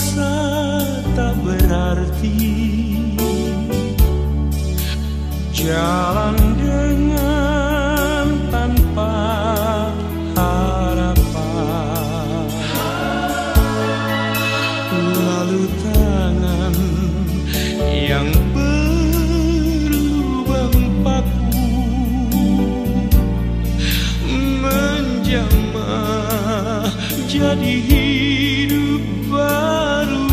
merasa tak berarti, jalan dengan tanpa harapan, lalu tangan yang berlubang paku menjamah jadi hidup baru,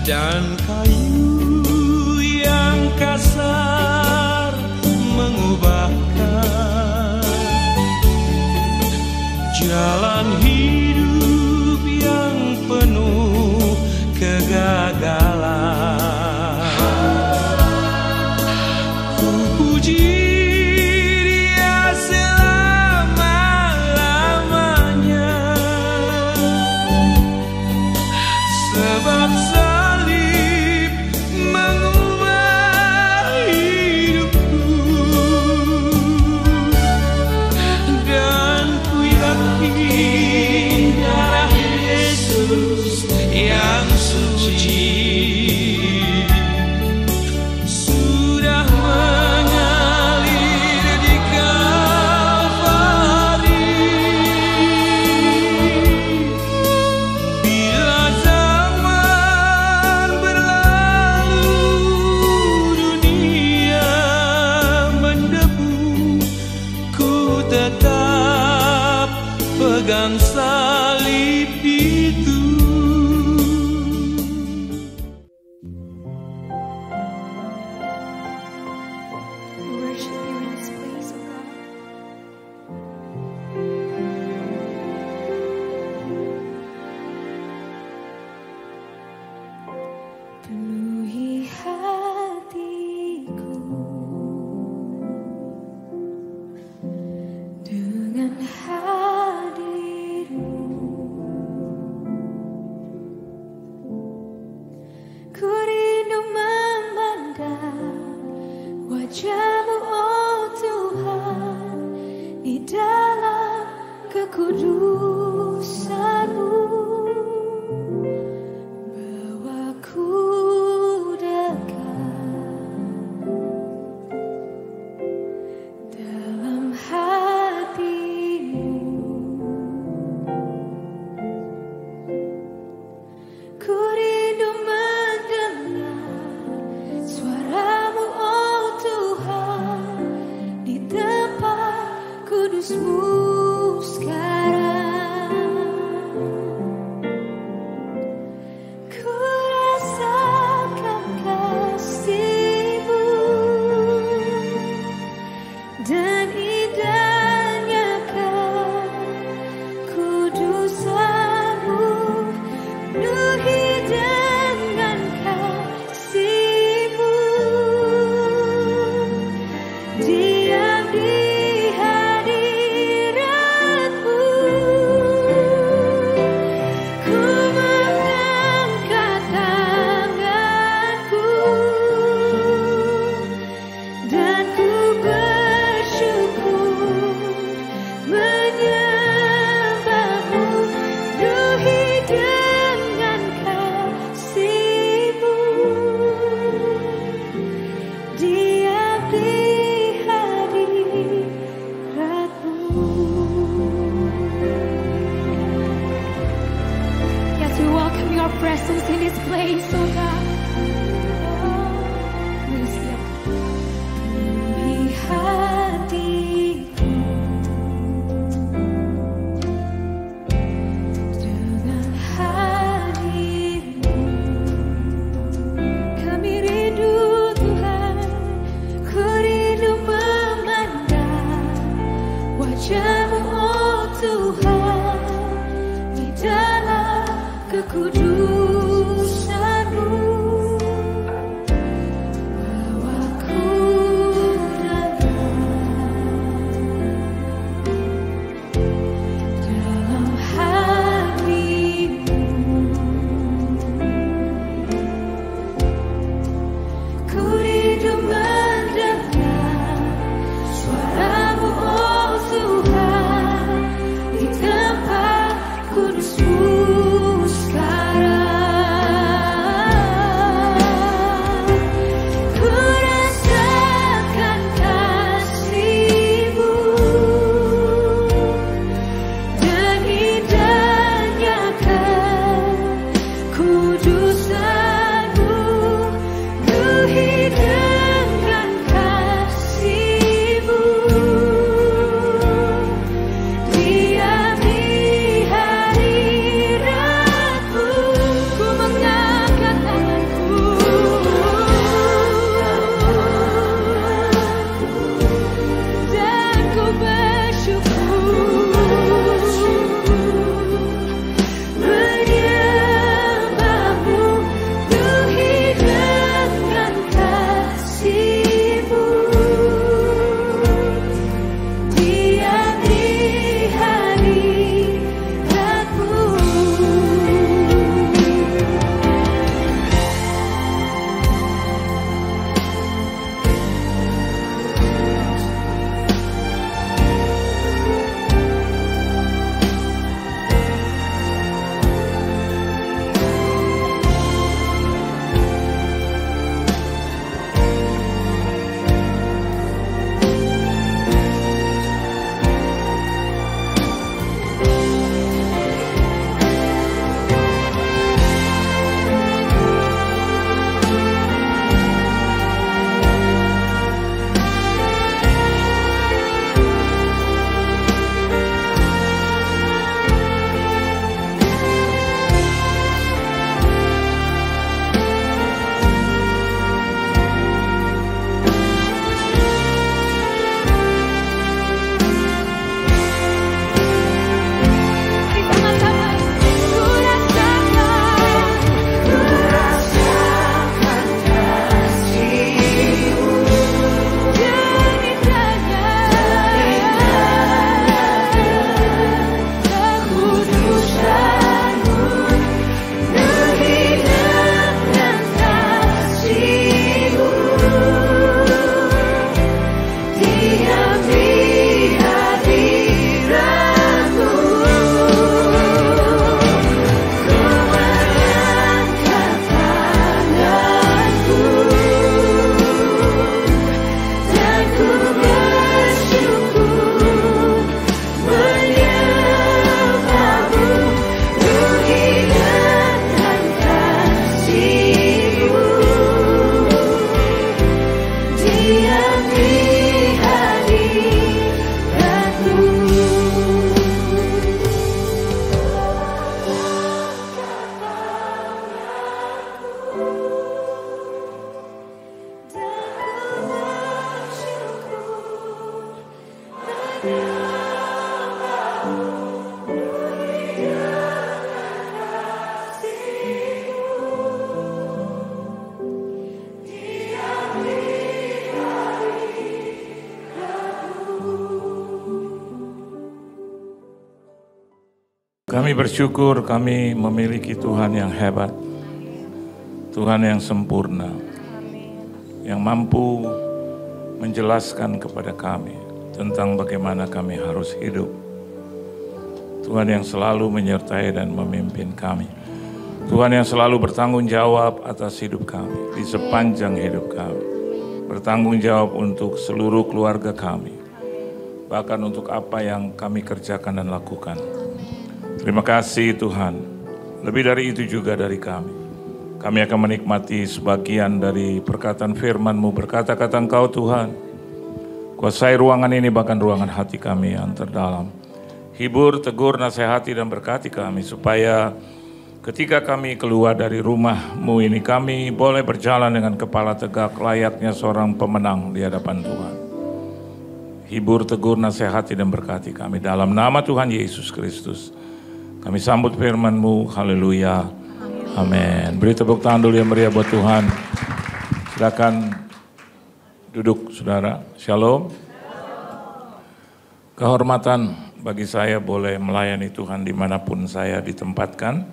dan kayu yang kasar mengubahkan jalan hidup yang penuh kegagalan. Ku puji Dia selama-lamanya, sebab salib mengubah hidupku, dan ku yakin darah Yesus yang suci sudah mengalir di Kalvari. Bila zaman berlalu, dunia mendebu, ku tetap pegang salib itu. We worship you in this place, oh God. Penuhi hatiku dengan hadir-Mu. Ku rindu memandang wajah-Mu, oh Tuhan, di dalam kekudusan-Mu. Bawa ku dekat dalam hati-Mu. Ku rindu mendengar suara-Mu, oh Tuhan, di tempat kudus-Mu sekarang. Ku rasakan kasih-Mu dan indahnya kekudusan-Mu, penuhi dengan kasih-Mu, diam di hadirat-Mu. Ku mengangkat tanganku dan ku bersyukur menyembah-Mu, penuhi dengan kasih-Mu, diam di hadirat-Mu. Yes, we welcome your presence in this place, oh God. Yes, Lord. Penuhi hatiku dengan hadir-Mu. Kami rindu Tuhan, ku rindu memandang wajah-Mu, oh Tuhan, di dalam kekudusan-Mu. Bawa ku dekat dalam hati-Mu. Ku rindu mendengar suara-Mu, oh Tuhan, di tempat Kami bersyukur kami memiliki Tuhan yang hebat, Tuhan yang sempurna, yang mampu menjelaskan kepada kami tentang bagaimana kami harus hidup. Tuhan yang selalu menyertai dan memimpin kami. Tuhan yang selalu bertanggung jawab atas hidup kami, di sepanjang hidup kami. Bertanggung jawab untuk seluruh keluarga kami, bahkan untuk apa yang kami kerjakan dan lakukan. Terima kasih Tuhan, lebih dari itu juga dari kami. Kami akan menikmati sebagian dari perkataan firman-Mu, berkata-kata Engkau Tuhan. Kuasai ruangan ini, bahkan ruangan hati kami yang terdalam. Hibur, tegur, nasihati dan berkati kami, supaya ketika kami keluar dari rumah-Mu ini, kami boleh berjalan dengan kepala tegak layaknya seorang pemenang di hadapan Tuhan. Hibur, tegur, nasihati dan berkati kami. Dalam nama Tuhan Yesus Kristus, kami sambut firman-Mu, haleluya, amin. Beri tepuk tangan dulu yang meriah buat Tuhan. Silakan duduk saudara, shalom. Kehormatan bagi saya boleh melayani Tuhan dimanapun saya ditempatkan.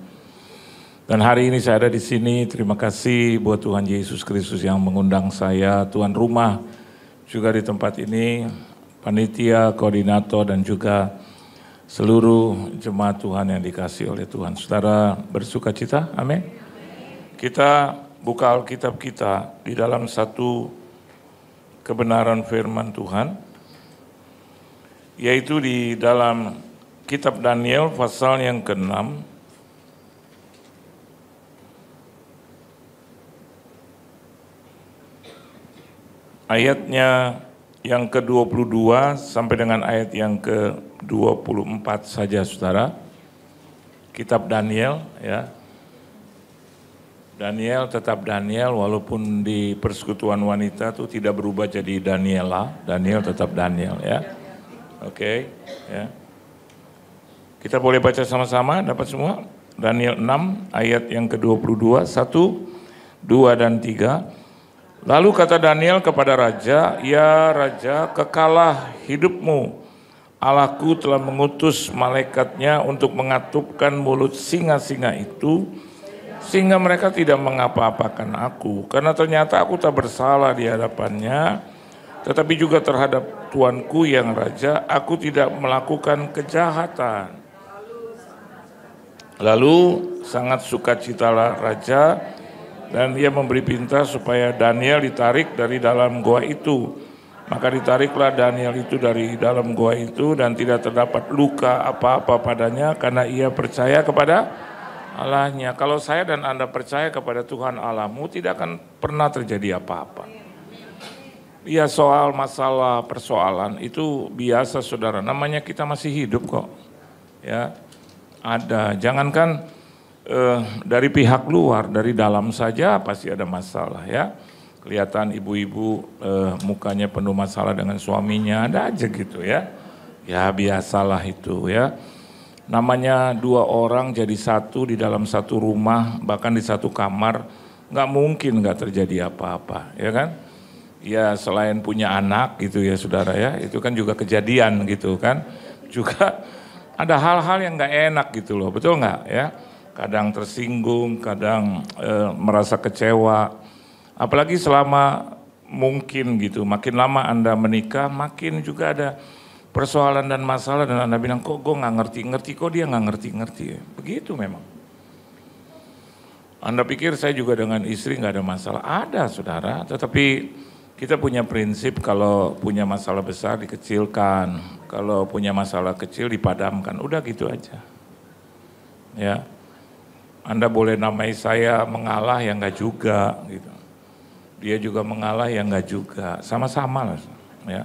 Dan hari ini saya ada di sini, terima kasih buat Tuhan Yesus Kristus yang mengundang saya, tuan rumah juga di tempat ini, panitia, koordinator dan juga seluruh jemaat Tuhan yang dikasihi oleh Tuhan. Saudara bersuka cita, amin. Kita buka Alkitab kita di dalam satu kebenaran firman Tuhan, yaitu di dalam kitab Daniel pasal yang ke-6. Ayatnya yang ke-22 sampai dengan ayat yang ke-24 saja saudara. Kitab Daniel ya. Daniel tetap Daniel walaupun di persekutuan wanita tuh tidak berubah jadi Daniela. Daniel tetap Daniel ya. Oke, ya. Kita boleh baca sama-sama, dapat semua? Daniel 6 ayat yang ke-22, 1, 2 dan 3. Lalu kata Daniel kepada raja, "Ya raja, kekalah hidupmu. Allahku telah mengutus malaikatnya untuk mengatupkan mulut singa-singa itu, sehingga mereka tidak mengapa-apakan aku. Karena ternyata aku tak bersalah di hadapannya, tetapi juga terhadap tuanku yang raja, aku tidak melakukan kejahatan." Lalu sangat sukacitalah raja, dan ia memberi perintah supaya Daniel ditarik dari dalam goa itu. Maka ditariklah Daniel itu dari dalam goa itu dan tidak terdapat luka apa-apa padanya karena ia percaya kepada Allahnya. Kalau saya dan Anda percaya kepada Tuhan Allahmu, tidak akan pernah terjadi apa-apa. Ya, soal masalah persoalan itu biasa saudara, namanya kita masih hidup kok. Ya, ada, jangankan dari pihak luar, dari dalam saja pasti ada masalah ya. Kelihatan ibu-ibu mukanya penuh masalah dengan suaminya, ada aja gitu ya. Ya biasalah itu ya. Namanya dua orang jadi satu di dalam satu rumah, bahkan di satu kamar, nggak mungkin nggak terjadi apa-apa ya kan. Ya selain punya anak gitu ya saudara ya, itu kan juga kejadian gitu kan. Juga ada hal-hal yang nggak enak gitu loh, betul nggak ya. Kadang tersinggung, kadang merasa kecewa. Apalagi selama mungkin gitu, makin lama Anda menikah, makin juga ada persoalan dan masalah dan Anda bilang, kok gue nggak ngerti-ngerti, kok dia nggak ngerti-ngerti. Begitu memang. Anda pikir saya juga dengan istri nggak ada masalah? Ada saudara, tetapi kita punya prinsip kalau punya masalah besar dikecilkan, kalau punya masalah kecil dipadamkan, udah gitu aja. Ya. Anda boleh namai saya mengalah ya enggak juga gitu. Dia juga mengalah ya enggak juga. Sama-sama lah ya.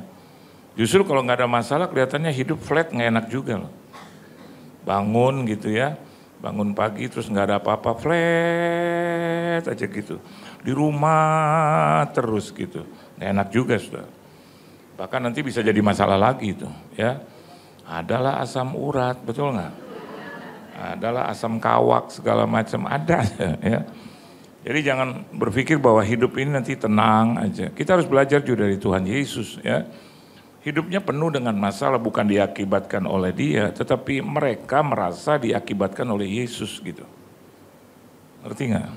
Justru kalau nggak ada masalah kelihatannya hidup flat, nggak enak juga loh. Bangun gitu ya. Bangun pagi terus nggak ada apa-apa, flat aja gitu. Di rumah terus gitu. Nggak enak juga sudah. Bahkan nanti bisa jadi masalah lagi itu ya. Adalah asam urat, betul nggak? Adalah asam kawak segala macam ada ya. Jadi jangan berpikir bahwa hidup ini nanti tenang aja. Kita harus belajar juga dari Tuhan Yesus ya. Hidupnya penuh dengan masalah, bukan diakibatkan oleh dia, tetapi mereka merasa diakibatkan oleh Yesus gitu. Ngerti nggak?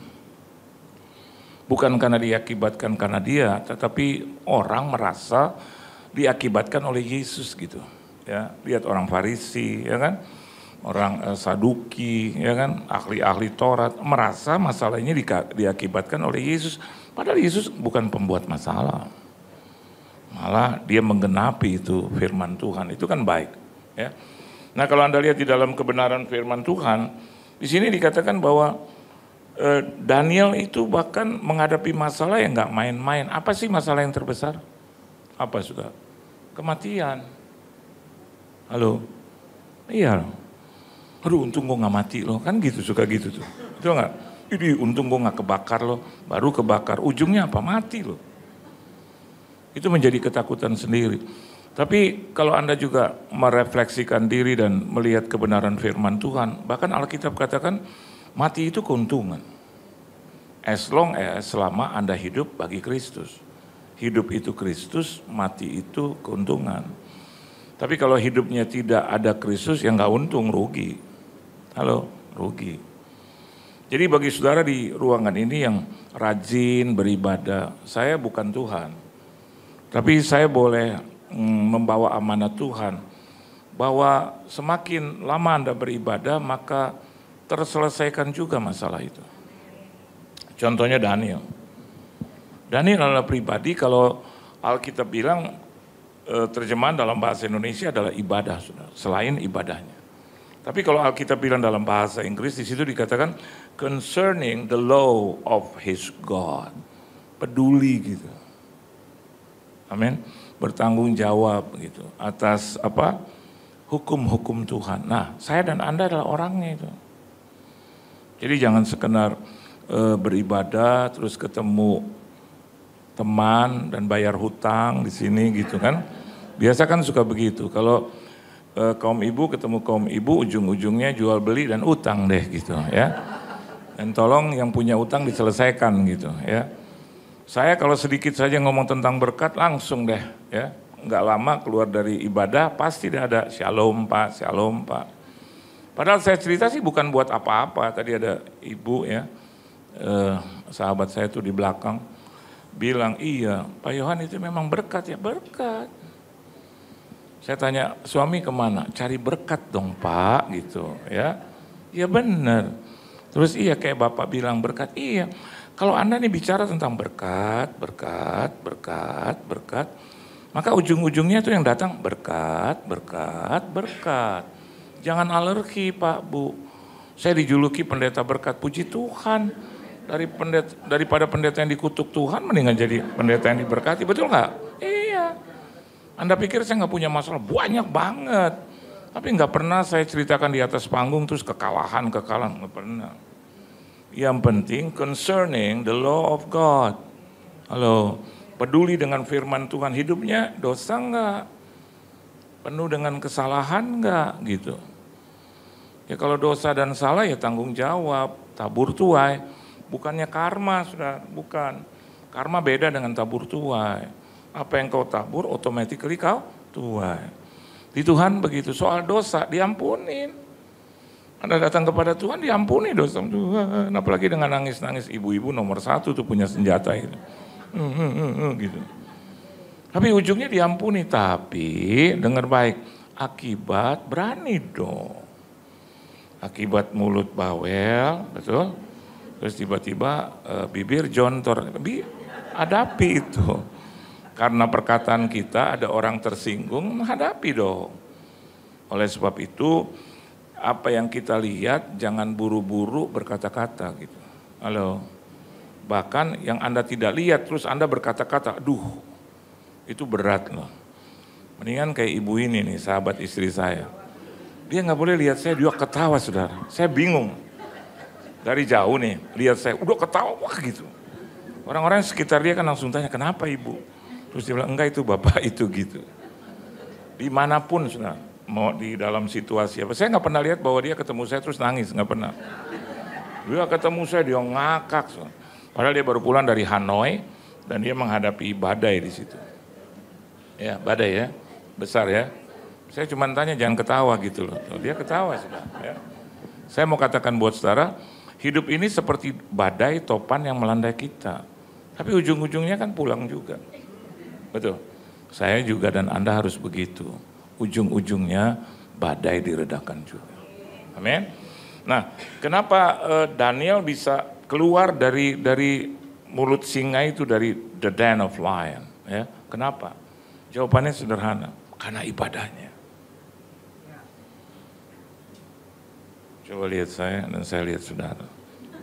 Bukan karena diakibatkan karena dia, tetapi orang merasa diakibatkan oleh Yesus gitu. Ya, lihat orang Farisi, ya kan? Orang Saduki, ya kan? Ahli-ahli Taurat merasa masalah ini diakibatkan oleh Yesus. Padahal Yesus bukan pembuat masalah. Malah dia menggenapi itu firman Tuhan, itu kan baik. Ya. Nah kalau Anda lihat di dalam kebenaran firman Tuhan, di sini dikatakan bahwa Daniel itu bahkan menghadapi masalah yang nggak main-main. Apa sih masalah yang terbesar? Apa sudah? Kematian. Halo? Iya loh. Aduh untung gue nggak mati loh, kan gitu suka gitu tuh. Itu nggak? Ini untung gue nggak kebakar loh, baru kebakar. Ujungnya apa? Mati loh. Itu menjadi ketakutan sendiri. Tapi kalau Anda juga merefleksikan diri dan melihat kebenaran firman Tuhan, bahkan Alkitab katakan mati itu keuntungan. Selama Anda hidup bagi Kristus. Hidup itu Kristus, mati itu keuntungan. Tapi kalau hidupnya tidak ada Kristus, ya nggak untung, rugi. Halo, rugi. Jadi bagi saudara di ruangan ini yang rajin beribadah, saya bukan Tuhan. Tapi saya boleh membawa amanat Tuhan bahwa semakin lama Anda beribadah maka terselesaikan juga masalah itu. Contohnya Daniel. Daniel adalah pribadi, kalau Alkitab bilang terjemahan dalam bahasa Indonesia adalah ibadah, selain ibadahnya. Tapi kalau Alkitab bilang dalam bahasa Inggris, di situ dikatakan concerning the law of his God. Peduli gitu. Amin. Bertanggung jawab gitu atas apa? Hukum-hukum Tuhan. Nah, saya dan Anda adalah orangnya itu. Jadi jangan sekedar beribadah terus ketemu teman dan bayar hutang di sini gitu kan. Biasa kan suka begitu. Kalau kaum ibu ketemu kaum ibu, ujung-ujungnya jual beli dan utang deh gitu ya. Dan tolong yang punya utang diselesaikan gitu ya. Saya kalau sedikit saja ngomong tentang berkat langsung deh ya. Nggak lama keluar dari ibadah pasti ada shalom Pak, shalom Pak. Padahal saya cerita sih bukan buat apa-apa. Tadi ada ibu ya, sahabat saya tuh di belakang bilang, iya Pak Yohan itu memang berkat ya, berkat. Saya tanya, suami kemana? Cari berkat dong Pak gitu ya. Iya benar. Terus iya kayak Bapak bilang berkat, iya. Kalau Anda nih bicara tentang berkat, maka ujung-ujungnya tuh yang datang berkat. Jangan alergi Pak Bu. Saya dijuluki pendeta berkat, puji Tuhan. Daripada pendeta yang dikutuk Tuhan, mendingan jadi pendeta yang diberkati, betul nggak? Iya. Anda pikir saya nggak punya masalah? Banyak banget. Tapi nggak pernah saya ceritakan di atas panggung terus kekalahan, nggak pernah. Yang penting concerning the law of God. Halo, peduli dengan firman Tuhan, hidupnya dosa nggak? Penuh dengan kesalahan nggak gitu? Ya kalau dosa dan salah ya tanggung jawab, tabur tuai. Bukannya karma, sudah bukan. Karma beda dengan tabur tuai. Apa yang kau tabur, automatically kau tuai. Di Tuhan begitu, soal dosa diampunin. Anda datang kepada Tuhan, diampuni dosa Tuhan. Apalagi dengan nangis-nangis, ibu-ibu nomor 1 tuh punya senjata itu. Gitu. Tapi ujungnya diampuni, tapi dengar baik, akibat berani dong. Akibat mulut bawel, betul? Terus tiba-tiba bibir jontor, hadapi itu. Karena perkataan kita ada orang tersinggung, hadapi dong. Oleh sebab itu, apa yang kita lihat jangan buru-buru berkata-kata gitu. Halo. Bahkan yang Anda tidak lihat terus Anda berkata-kata, aduh itu berat loh. Mendingan kayak ibu ini nih, sahabat istri saya. Dia nggak boleh lihat saya, dia ketawa saudara. Saya bingung. Dari jauh nih, lihat saya, udah ketawa, wah gitu. Orang-orang sekitar dia kan langsung tanya, kenapa ibu? Terus dia bilang, enggak itu bapak itu gitu. Dimanapun saudara, mau di dalam situasi apa. Saya nggak pernah lihat bahwa dia ketemu saya terus nangis, nggak pernah. Dia ketemu saya, dia ngakak. Saudara. Padahal dia baru pulang dari Hanoi dan dia menghadapi badai di situ. Ya, badai ya. besar ya. Saya cuma tanya jangan ketawa gitu loh. Dia ketawa sudah. Ya. Saya mau katakan buat saudara, hidup ini seperti badai topan yang melandai kita. Tapi ujung-ujungnya kan pulang juga. Betul. Saya juga dan Anda harus begitu. Ujung-ujungnya badai diredakan juga. Amin. Nah, kenapa Daniel bisa keluar dari mulut singa itu, dari the den of lion? Ya, kenapa? Jawabannya sederhana, karena ibadahnya. Coba lihat saya dan saya lihat saudara.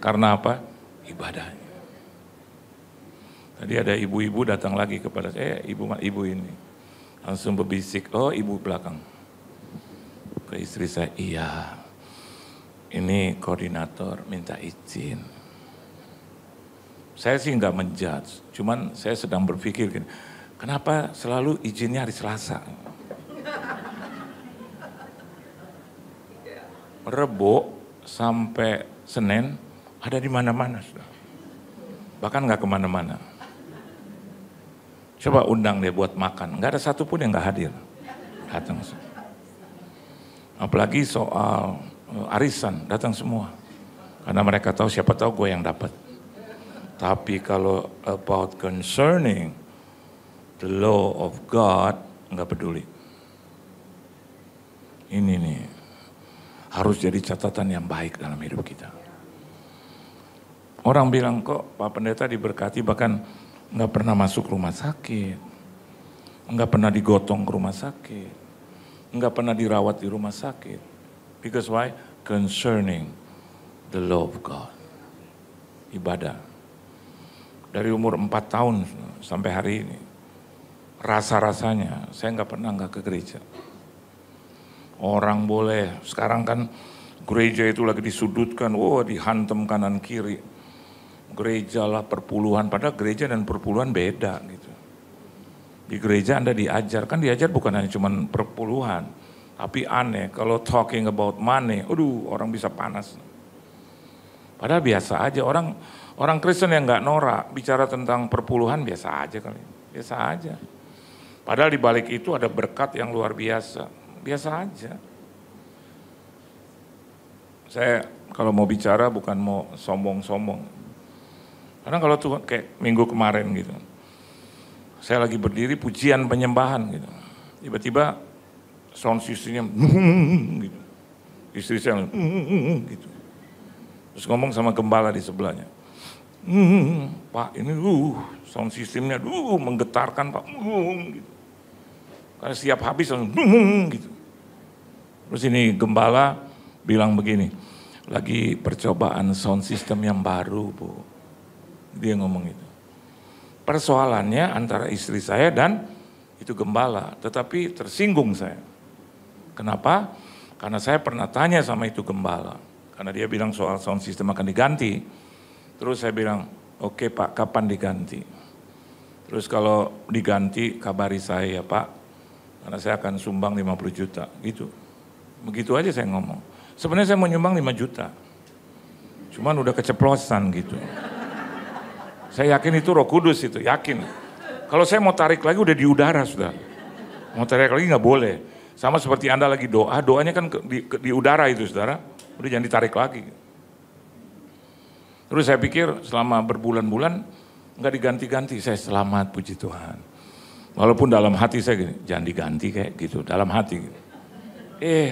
Karena apa? Ibadahnya. Tadi ada ibu-ibu datang lagi kepada saya, ibu ini. Langsung berbisik, oh ibu belakang. Ke istri saya, iya. Ini koordinator minta izin. Saya sih nggak menjudge, cuman saya sedang berpikir, kenapa selalu izinnya hari Selasa? Rebo sampai Senin ada di mana-mana sudah. Bahkan nggak kemana-mana. Coba undang dia buat makan, nggak ada satupun yang nggak hadir. Datang. Apalagi soal arisan, datang semua. Karena mereka tahu, siapa tahu gue yang dapat. Tapi kalau about concerning the law of God, nggak peduli. Ini nih, harus jadi catatan yang baik dalam hidup kita. Orang bilang kok Pak Pendeta diberkati bahkan nggak pernah masuk rumah sakit, nggak pernah digotong ke rumah sakit, nggak pernah dirawat di rumah sakit. Because why? Concerning the law of God. Ibadah. Dari umur 4 tahun sampai hari ini, rasa-rasanya saya nggak pernah nggak ke gereja. Orang boleh, sekarang kan gereja itu lagi disudutkan, dihantam kanan kiri. Gereja lah perpuluhan, padahal gereja dan perpuluhan beda gitu. Di gereja Anda diajar, kan diajar bukan hanya cuma perpuluhan, tapi aneh kalau talking about money, orang bisa panas. Padahal biasa aja, orang Kristen yang nggak norak bicara tentang perpuluhan biasa aja kali, biasa aja. Padahal di balik itu ada berkat yang luar biasa, biasa aja. Saya kalau mau bicara bukan mau sombong-sombong. Karena kalau tuh kayak minggu kemarin gitu, saya lagi berdiri pujian penyembahan gitu, tiba-tiba sound systemnya gitu, istri saya gitu, terus ngomong sama gembala di sebelahnya, Pak ini sound systemnya menggetarkan Pak, gitu. Karena setiap habis gitu. Terus ini gembala bilang begini, lagi percobaan sound system yang baru Bu. Dia ngomong itu. Persoalannya antara istri saya dan itu gembala, tetapi tersinggung saya. Kenapa? Karena saya pernah tanya sama itu gembala. Karena dia bilang soal sound system akan diganti. Terus saya bilang, oke Pak, kapan diganti? Terus kalau diganti kabari saya ya Pak, karena saya akan sumbang 50 juta, gitu. Begitu aja saya ngomong. Sebenarnya saya mau nyumbang 5 juta. Cuman udah keceplosan gitu. Saya yakin itu Roh Kudus itu, yakin. Kalau saya mau tarik lagi udah di udara sudah. Mau tarik lagi nggak boleh. Sama seperti Anda lagi doa, doanya kan di udara itu saudara. Udah jangan ditarik lagi. Terus saya pikir selama berbulan-bulan nggak diganti-ganti. Saya selamat puji Tuhan. Walaupun dalam hati saya gini, jangan diganti kayak gitu, dalam hati. Gitu.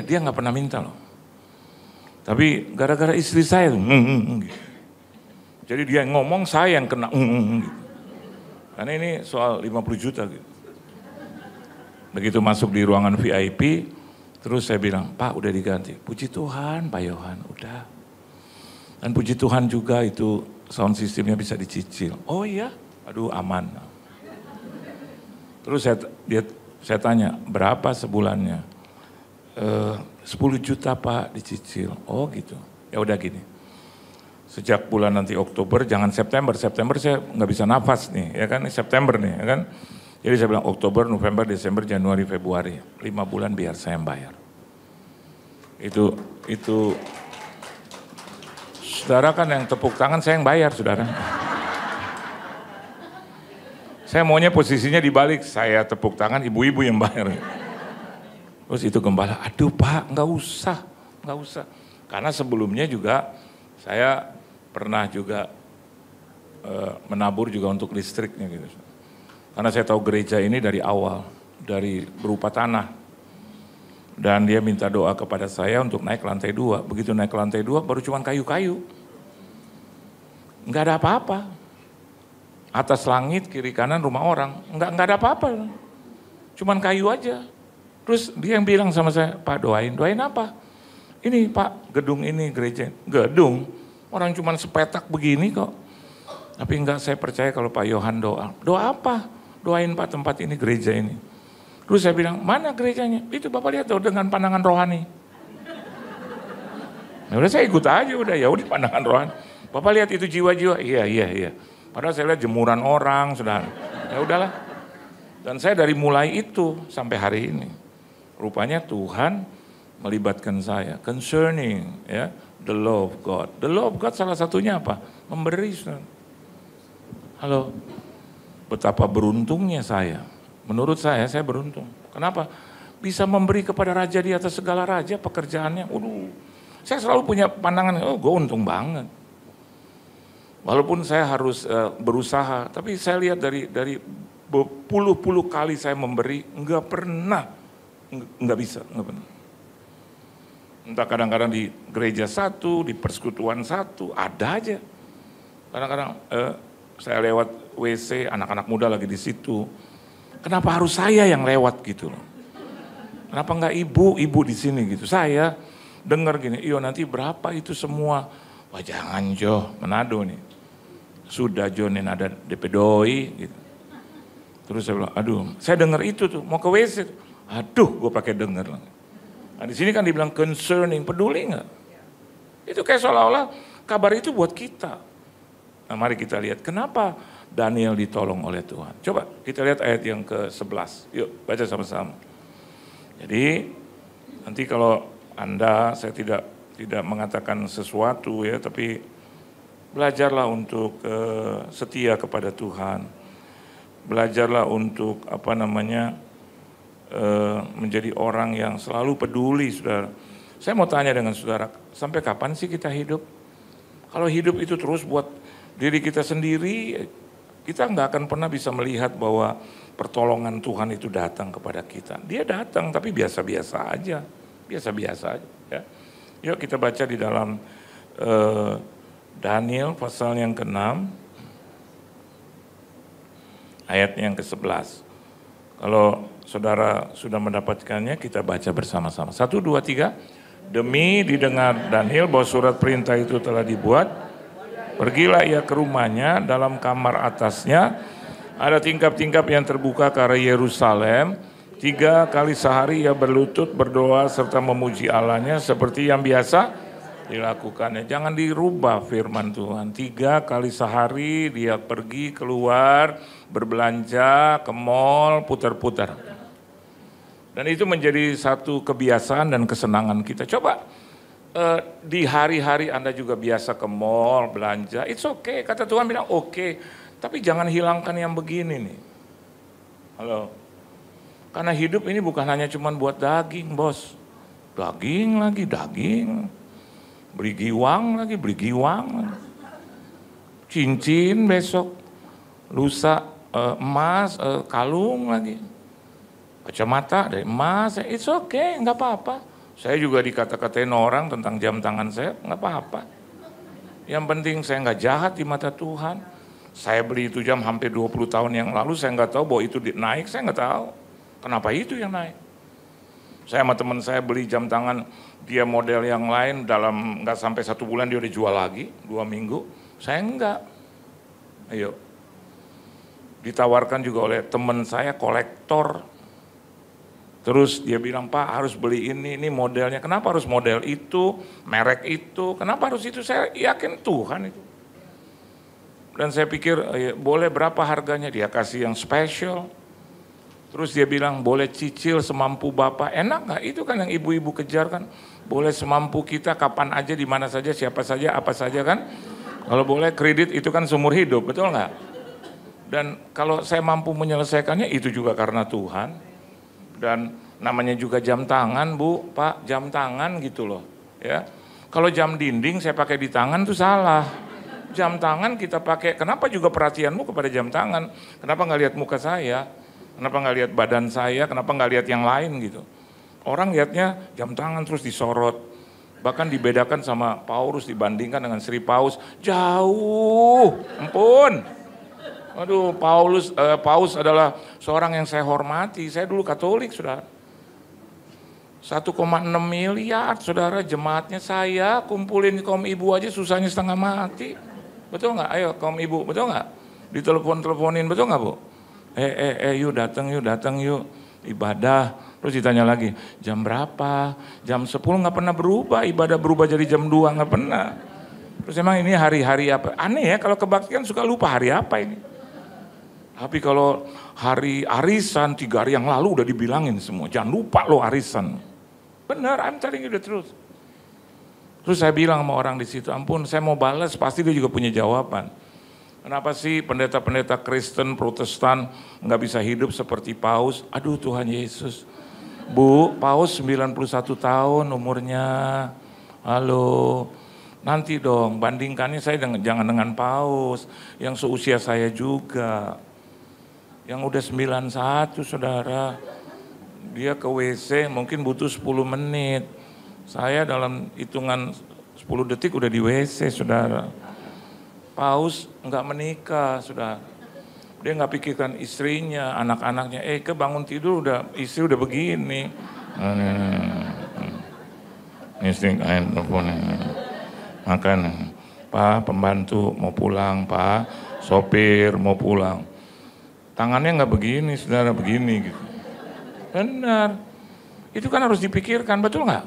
Dia nggak pernah minta loh. Tapi gara-gara istri saya gitu. Jadi dia ngomong, saya yang kena gitu. Karena ini soal 50 juta gitu. Begitu masuk di ruangan VIP, terus saya bilang, Pak udah diganti. Puji Tuhan Pak Yohan, udah. Dan puji Tuhan juga itu sound systemnya bisa dicicil. Oh iya? Aduh aman. Terus saya tanya, berapa sebulannya? 10 juta Pak dicicil. Oh gitu, ya udah gini. Sejak bulan nanti Oktober, jangan September. September saya nggak bisa nafas nih, ya kan? Ini September nih, ya kan? Jadi saya bilang Oktober, November, Desember, Januari, Februari. 5 bulan biar saya yang bayar. Itu, saudara kan yang tepuk tangan, saya yang bayar, saudara. Saya maunya posisinya dibalik, saya tepuk tangan, ibu-ibu yang bayar. Terus itu gembala, aduh Pak, nggak usah. Karena sebelumnya juga saya pernah juga menabur juga untuk listriknya gitu. Karena saya tahu gereja ini dari awal, dari berupa tanah. Dan dia minta doa kepada saya untuk naik lantai 2. Begitu naik ke lantai 2 baru cuma kayu-kayu. Nggak ada apa-apa. Atas langit, kiri kanan rumah orang. Nggak ada apa-apa. Cuman kayu aja. Terus dia yang bilang sama saya, Pak doain apa? Ini Pak, gedung ini gereja. Gedung, orang cuman sepetak begini kok. Tapi enggak, saya percaya kalau Pak Yohan doa. Doa apa? Doain Pak tempat ini, gereja ini. Terus saya bilang, mana gerejanya? Itu Bapak lihat tuh dengan pandangan rohani. Ya udah saya ikut aja udah, ya udah pandangan rohani. Bapak lihat itu jiwa-jiwa, iya. Padahal saya lihat jemuran orang, sudah. Ya udahlah. Dan saya dari mulai itu sampai hari ini. Rupanya Tuhan melibatkan saya concerning ya the law of God. The law of God salah satunya apa? Memberi. Halo. Betapa beruntungnya saya. Menurut saya beruntung. Kenapa? Bisa memberi kepada raja di atas segala raja pekerjaannya. Saya selalu punya pandangan, gue untung banget. Walaupun saya harus berusaha, tapi saya lihat dari puluh kali saya memberi, nggak pernah. Nggak bisa, nggak pernah. Entah kadang-kadang di gereja satu, di persekutuan satu, ada aja. Kadang-kadang saya lewat WC, anak-anak muda lagi di situ. Kenapa harus saya yang lewat gitu loh? Kenapa nggak ibu di sini gitu? Saya dengar gini, iyo nanti berapa itu semua? Wah jangan Jo, Manado nih. Sudah Jo nih ada DP doi gitu. Terus saya bilang, aduh, saya dengar itu tuh, mau ke WC. Aduh, gue pakai denger. Nah di sini kan dibilang concerning, peduli nggak? Itu kayak seolah-olah kabar itu buat kita. Nah mari kita lihat kenapa Daniel ditolong oleh Tuhan. Coba kita lihat ayat yang ke-11. Yuk baca sama-sama. Jadi nanti kalau Anda, saya tidak mengatakan sesuatu ya, tapi belajarlah untuk setia kepada Tuhan. Belajarlah untuk menjadi orang yang selalu peduli, saudara. Saya mau tanya dengan saudara, sampai kapan sih kita hidup? Kalau hidup itu terus buat diri kita sendiri, kita nggak akan pernah bisa melihat bahwa pertolongan Tuhan itu datang kepada kita. Dia datang tapi biasa-biasa aja, ya. Yuk kita baca di dalam Daniel pasal yang ke-6, ayat yang ke-11. Kalau saudara sudah mendapatkannya, kita baca bersama-sama. 1, 2, 3. Demi didengar Daniel bahwa surat perintah itu telah dibuat, pergilah ia ke rumahnya, dalam kamar atasnya ada tingkap-tingkap yang terbuka ke arah Yerusalem. 3 kali sehari ia berlutut, berdoa, serta memuji Allahnya seperti yang biasa dilakukannya. Jangan dirubah firman Tuhan. 3 kali sehari dia pergi keluar, berbelanja, ke mall, putar-putar. Dan itu menjadi satu kebiasaan dan kesenangan kita. Coba di hari-hari Anda juga biasa ke mall, belanja, it's okay. Kata Tuhan bilang okay. Tapi jangan hilangkan yang begini nih. Halo. Karena hidup ini bukan hanya cuma buat daging, bos. Daging lagi, daging. Beli giwang lagi, beli giwang. Cincin besok. Lusa emas, kalung lagi. Kacamata dari emas, it's okay, nggak apa-apa. Saya juga dikata-katain orang tentang jam tangan saya, nggak apa-apa. Yang penting saya nggak jahat di mata Tuhan. Saya beli itu jam hampir 20 tahun yang lalu, saya nggak tahu bahwa itu naik, saya nggak tahu. Kenapa itu yang naik? Saya sama teman saya beli jam tangan, dia model yang lain, dalam nggak sampai 1 bulan dia udah jual lagi, 2 minggu. Saya enggak. Ayo. Ditawarkan juga oleh teman saya, kolektor. Terus dia bilang, Pak harus beli ini modelnya. Kenapa harus model itu, merek itu, kenapa harus itu? Saya yakin Tuhan itu. Dan saya pikir, boleh berapa harganya? Dia kasih yang special. Terus dia bilang, boleh cicil semampu Bapak. Enak nggak? Itu kan yang ibu-ibu kejar kan. Boleh semampu kita, kapan aja, di mana saja, siapa saja, apa saja kan. Kalau boleh kredit itu kan seumur hidup, betul nggak? Dan kalau saya mampu menyelesaikannya, itu juga karena Tuhan. Dan Namanya juga jam tangan, Bu, Pak, jam tangan gitu loh. Ya, kalau jam dinding saya pakai di tangan tuh salah. Jam tangan kita pakai, kenapa juga perhatianmu kepada jam tangan? Kenapa nggak lihat muka saya? Kenapa nggak lihat badan saya? Kenapa nggak lihat yang lain gitu? Orang lihatnya jam tangan terus disorot. Bahkan dibedakan sama Paulus, dibandingkan dengan Sri Paus. Jauh, ampun. Aduh, Paus adalah seorang yang saya hormati. Saya dulu Katolik, saudara. 1,6 miliar, saudara, jemaatnya saya kumpulin kaum ibu aja susahnya setengah mati. Betul nggak? Ayo kaum ibu, betul nggak? Ditelepon-teleponin, betul nggak, Bu? Yuk datang yuk. Ibadah. Terus ditanya lagi, jam berapa? Jam 10 nggak pernah berubah, ibadah berubah jadi jam 2 nggak pernah. Terus emang ini hari-hari apa? Aneh ya, kalau kebaktian suka lupa hari apa ini. Tapi kalau hari arisan 3 hari yang lalu udah dibilangin semua, jangan lupa lo arisan. Benar, I'm telling you the truth. Terus saya bilang sama orang di situ, ampun saya mau balas, pasti dia juga punya jawaban. Kenapa sih pendeta-pendeta Kristen, Protestan nggak bisa hidup seperti Paus? Aduh Tuhan Yesus. Bu, Paus 91 tahun umurnya. Halo. Nanti dong, bandingkannya saya jangan dengan Paus yang seusia saya juga. Yang udah 91, saudara. Dia ke WC mungkin butuh 10 menit. Saya dalam hitungan 10 detik udah di WC, saudara. Paus nggak menikah, saudara. Dia nggak pikirkan istrinya, anak-anaknya. Bangun tidur istri udah begini. Istri kain telepon. Makan. Pak, pembantu mau pulang, Pak. Sopir mau pulang. Tangannya nggak begini, saudara, begini gitu. Benar. Itu kan harus dipikirkan, betul nggak?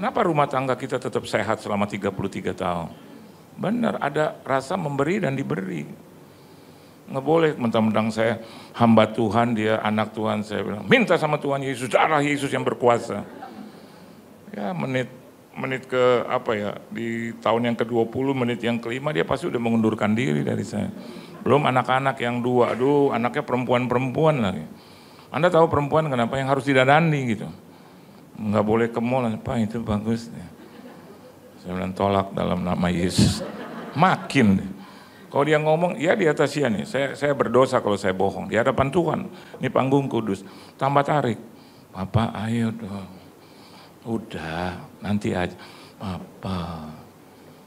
Kenapa rumah tangga kita tetap sehat selama 33 tahun? Benar, ada rasa memberi dan diberi. Nggak boleh mentang-mentang saya hamba Tuhan, dia anak Tuhan, saya bilang, minta sama Tuhan Yesus, darah Yesus yang berkuasa. Ya menit di tahun yang ke-20, menit yang ke-5 dia pasti udah mengundurkan diri dari saya. Belum anak-anak yang 2, aduh anaknya perempuan-perempuan lagi. Anda tahu perempuan kenapa yang harus didadani gitu. Nggak boleh ke mall, Pak itu bagus. Saya bilang tolak dalam nama Yesus. Makin. Kalau dia ngomong, ya di atas nih. Saya berdosa kalau saya bohong. Di hadapan Tuhan. Ini panggung kudus. Tambah tarik. Papa ayo dong. Udah, nanti aja.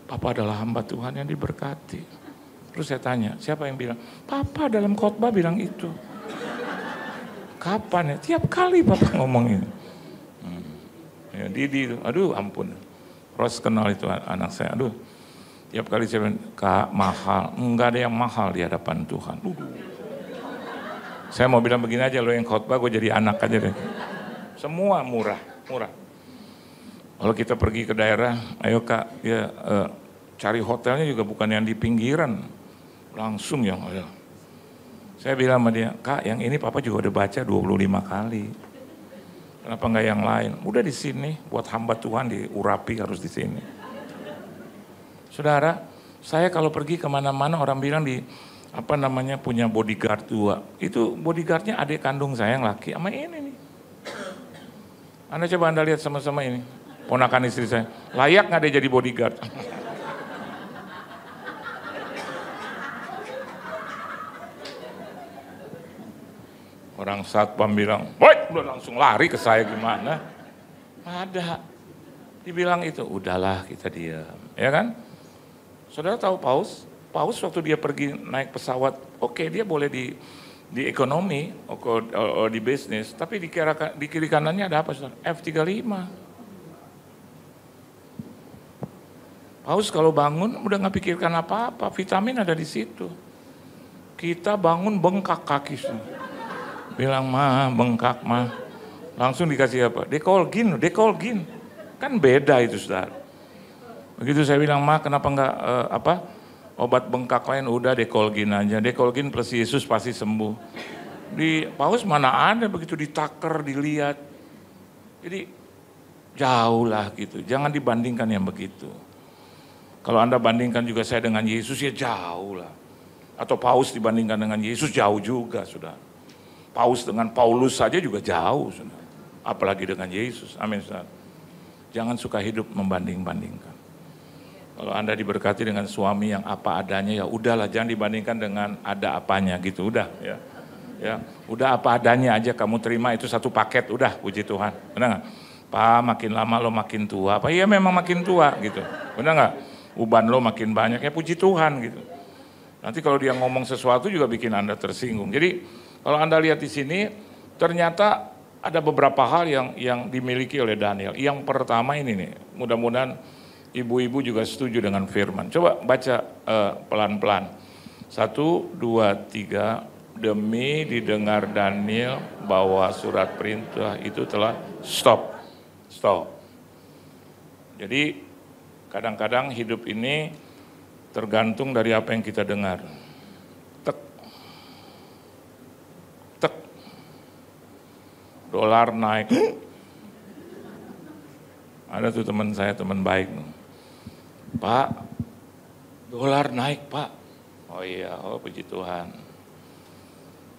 Papa adalah hamba Tuhan yang diberkati. Terus saya tanya, siapa yang bilang? Papa dalam khotbah bilang itu. Kapan ya? Tiap kali Papa ngomong ini. Ya, Didi itu, aduh ampun. Ros kenal itu anak saya, aduh. Tiap kali saya bilang, Kak mahal. Enggak ada yang mahal di hadapan Tuhan. Saya mau bilang begini aja, lo yang khotbah gue jadi anak aja deh. Semua murah. Kalau kita pergi ke daerah, ayo Kak, ya cari hotelnya juga bukan yang di pinggiran. Langsung yang ada. Saya bilang sama dia, Kak yang ini Papa juga udah baca 25 kali. Kenapa enggak yang lain? Udah di sini, buat hamba Tuhan diurapi harus di sini. Saudara, saya kalau pergi kemana-mana orang bilang punya bodyguard 2. Itu bodyguardnya adik kandung saya yang laki sama ini nih. Coba Anda lihat sama-sama ini. Ponakan istri saya, layak nggak dia jadi bodyguard? Orang satpam bilang, woi, udah langsung lari ke saya gimana? Ada, dibilang itu, udahlah kita diam, ya kan? Saudara tahu Paus waktu dia pergi naik pesawat, oke, dia boleh di ekonomi, di bisnis, tapi di kiri kanannya ada apa? Saudara? F-35. Paus kalau bangun udah nggak pikirkan apa-apa, vitamin ada di situ. Kita bangun bengkak kaki semua. Bilang bengkak langsung dikasih apa? Dekolgin. Kan beda itu saudara. Begitu saya bilang kenapa nggak obat bengkak lain, udah Dekolgin aja. Dekolgin plus Yesus pasti sembuh. Di Paus mana ada begitu ditaker, dilihat. Jadi jauh lah gitu. Jangan dibandingkan yang begitu. Kalau Anda bandingkan juga saya dengan Yesus ya jauh lah. Atau Paus dibandingkan dengan Yesus jauh juga sudah. Paus dengan Paulus saja juga jauh sudah. apalagi dengan Yesus. Amin. Jangan suka hidup membanding-bandingkan. Kalau Anda diberkati dengan suami yang apa adanya, ya udahlah, jangan dibandingkan dengan ada apanya gitu, udah ya. Ya, udah apa adanya aja kamu terima, itu satu paket, udah, puji Tuhan. Benar nggak? Pak, makin lama lo makin tua. Apa? Iya memang makin tua gitu. Benar nggak? Uban lo makin banyak, ya puji Tuhan gitu. Nanti kalau dia ngomong sesuatu juga bikin Anda tersinggung. Jadi kalau Anda lihat di sini, ternyata ada beberapa hal yang dimiliki oleh Daniel. Yang pertama ini nih, mudah-mudahan ibu-ibu juga setuju dengan firman. Coba baca pelan-pelan. 1, 2, 3. Demi didengar Daniel bahwa surat perintah itu telah stop. Jadi kadang-kadang hidup ini tergantung dari apa yang kita dengar. Tek. Dolar naik. Ada tuh teman saya, teman baik. Pak, dolar naik Pak. Oh iya, oh puji Tuhan.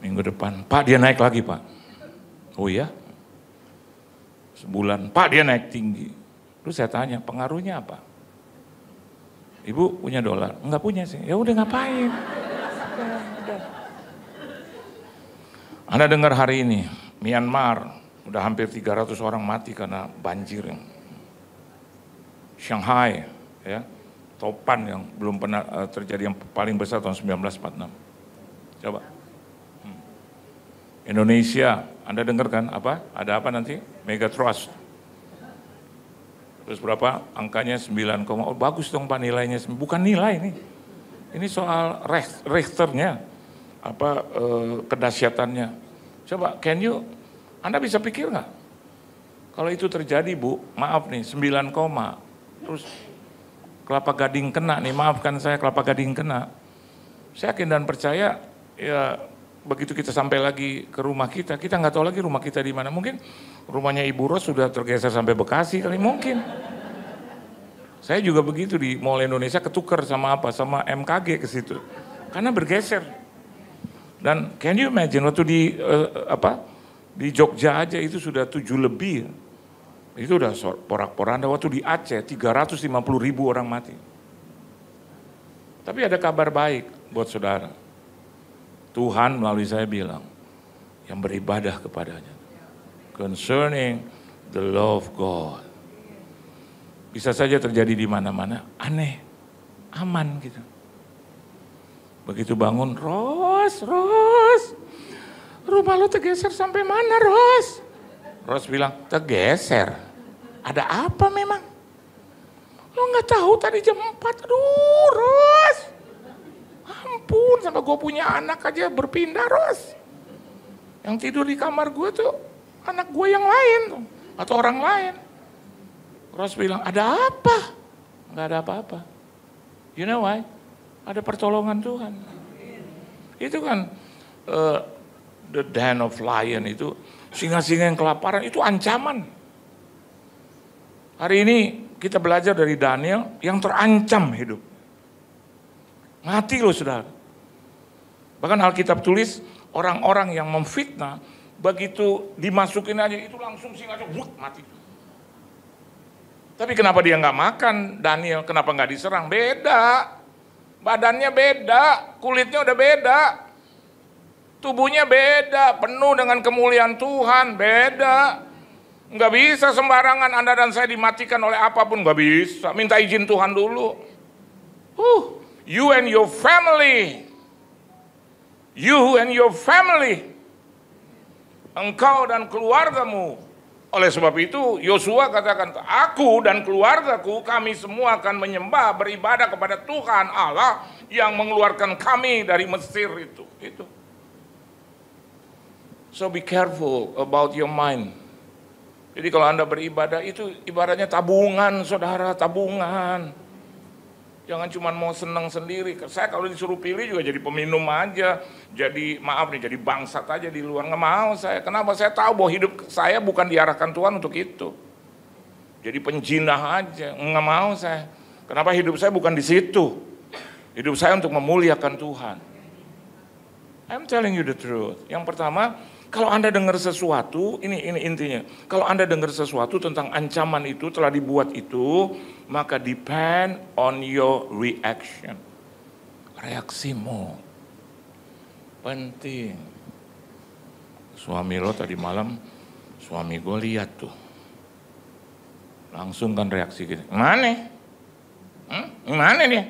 Minggu depan, Pak dia naik lagi Pak. Oh iya? Sebulan, Pak dia naik tinggi. Terus saya tanya, pengaruhnya apa? Ibu punya dolar? Enggak punya sih. Ya udah ngapain? Udah. Anda dengar hari ini, Myanmar udah hampir 300 orang mati karena banjir. Shanghai, ya, topan yang belum pernah terjadi yang paling besar tahun 1946. Coba. Indonesia, Anda dengar kan apa? Ada apa nanti? Mega Trust. Terus berapa? Angkanya 9, oh bagus dong Pak nilainya. Bukan nilai ini. Ini soal Richternya, apa kedahsyatannya. Coba, Anda bisa pikir nggak? Kalau itu terjadi Bu, maaf nih 9, terus Kelapa Gading kena nih, maafkan saya Kelapa Gading kena. Saya yakin dan percaya ya. Begitu kita sampai lagi ke rumah kita nggak tahu lagi rumah kita di mana. Mungkin rumahnya Ibu Ros sudah tergeser sampai Bekasi kali mungkin. Saya juga begitu di Mall Indonesia ketukar sama MKG ke situ. Karena bergeser. Dan can you imagine waktu di Jogja aja itu sudah 7 lebih. Itu udah porak-poranda. Waktu di Aceh 350.000 orang mati. Tapi ada kabar baik buat saudara. Tuhan melalui saya bilang, yang beribadah kepadanya. Concerning the love of God. Bisa saja terjadi di mana-mana, aneh, aman gitu. Begitu bangun, Ros, rumah lo tergeser sampai mana Ros? Ros bilang, tergeser, ada apa memang? Lo gak tahu tadi jam 4, aduh Ros. Ampun, sampai gue punya anak aja berpindah Ros. Yang tidur di kamar gue tuh anak gue yang lain tuh, atau orang lain. Ros bilang, ada apa? Gak ada apa-apa. You know why? Ada pertolongan Tuhan. Itu kan the den of lion itu, singa-singa yang kelaparan itu ancaman. Hari ini kita belajar dari Daniel yang terancam hidup. Mati loh saudara. Bahkan Alkitab tulis orang-orang yang memfitnah begitu dimasukin aja itu langsung singa mati. Tapi kenapa dia nggak makan Daniel? Kenapa nggak diserang? Beda. Badannya beda, kulitnya udah beda. Tubuhnya beda, penuh dengan kemuliaan Tuhan, beda. Nggak bisa sembarangan Anda dan saya dimatikan oleh apapun, nggak bisa. Minta izin Tuhan dulu. You and your family, engkau dan keluargamu. Oleh sebab itu Yosua katakan, aku dan keluargaku, kami semua akan menyembah, beribadah kepada Tuhan Allah yang mengeluarkan kami dari Mesir itu. So be careful about your mind. Jadi kalau Anda beribadah itu ibaratnya tabungan saudara, tabungan. Jangan cuma mau senang sendiri. Saya kalau disuruh pilih juga jadi peminum aja. Jadi jadi bangsat aja di luar. Nggak mau saya. Kenapa? Saya tahu bahwa hidup saya bukan diarahkan Tuhan untuk itu. Jadi penjinah aja. Nggak mau saya. Kenapa hidup saya bukan di situ. Hidup saya untuk memuliakan Tuhan. I'm telling you the truth. Yang pertama, Kalau Anda dengar sesuatu, ini intinya. Kalau Anda dengar sesuatu tentang ancaman itu telah dibuat itu, maka depend on your reaction. Reaksimu penting. Suami lo tadi malam, suami gue lihat tuh. Langsung kan reaksi gitu. Mana? Mana dia?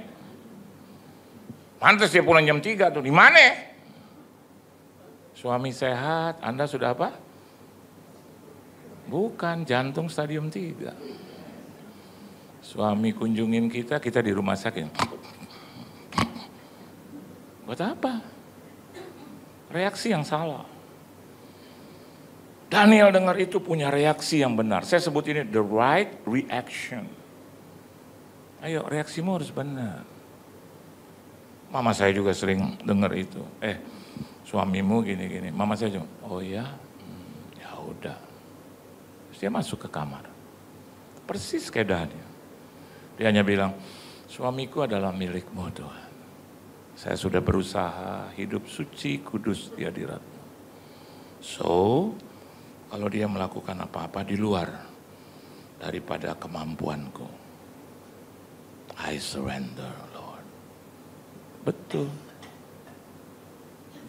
Pantes dia pulang jam 3 tuh. Di mana? Suami sehat, Anda sudah apa? Bukan, jantung stadium 3. Suami kunjungin kita di rumah sakit. Buat apa? Reaksi yang salah. Daniel dengar itu punya reaksi yang benar. Saya sebut ini the right reaction. Ayo, reaksimu harus benar. Mama saya juga sering dengar itu. Suamimu gini-gini. Mama saya juga, oh ya, ya udah. Terus dia masuk ke kamar. Persis kayak Daniel. Dia hanya bilang, suamiku adalah milikmu Tuhan. Saya sudah berusaha hidup suci, kudus di hadirat-Mu. So, kalau dia melakukan apa-apa di luar daripada kemampuanku, I surrender, Lord. Betul.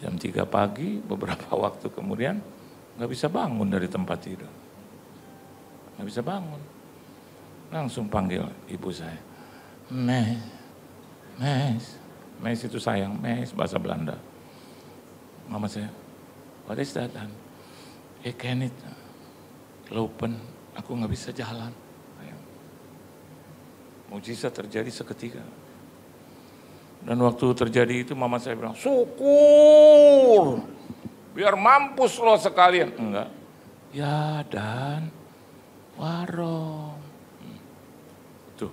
Jam 3 pagi, beberapa waktu kemudian, gak bisa bangun dari tempat tidur. Gak bisa bangun. Langsung panggil ibu saya. Mes itu sayang, mes bahasa Belanda. Mama saya, what is that? Kenneth, lopen, aku gak bisa jalan. Mujizat terjadi seketika. Dan waktu terjadi itu mama saya bilang, syukur, biar mampus lo sekalian. Enggak, ya dan warung. Tuh,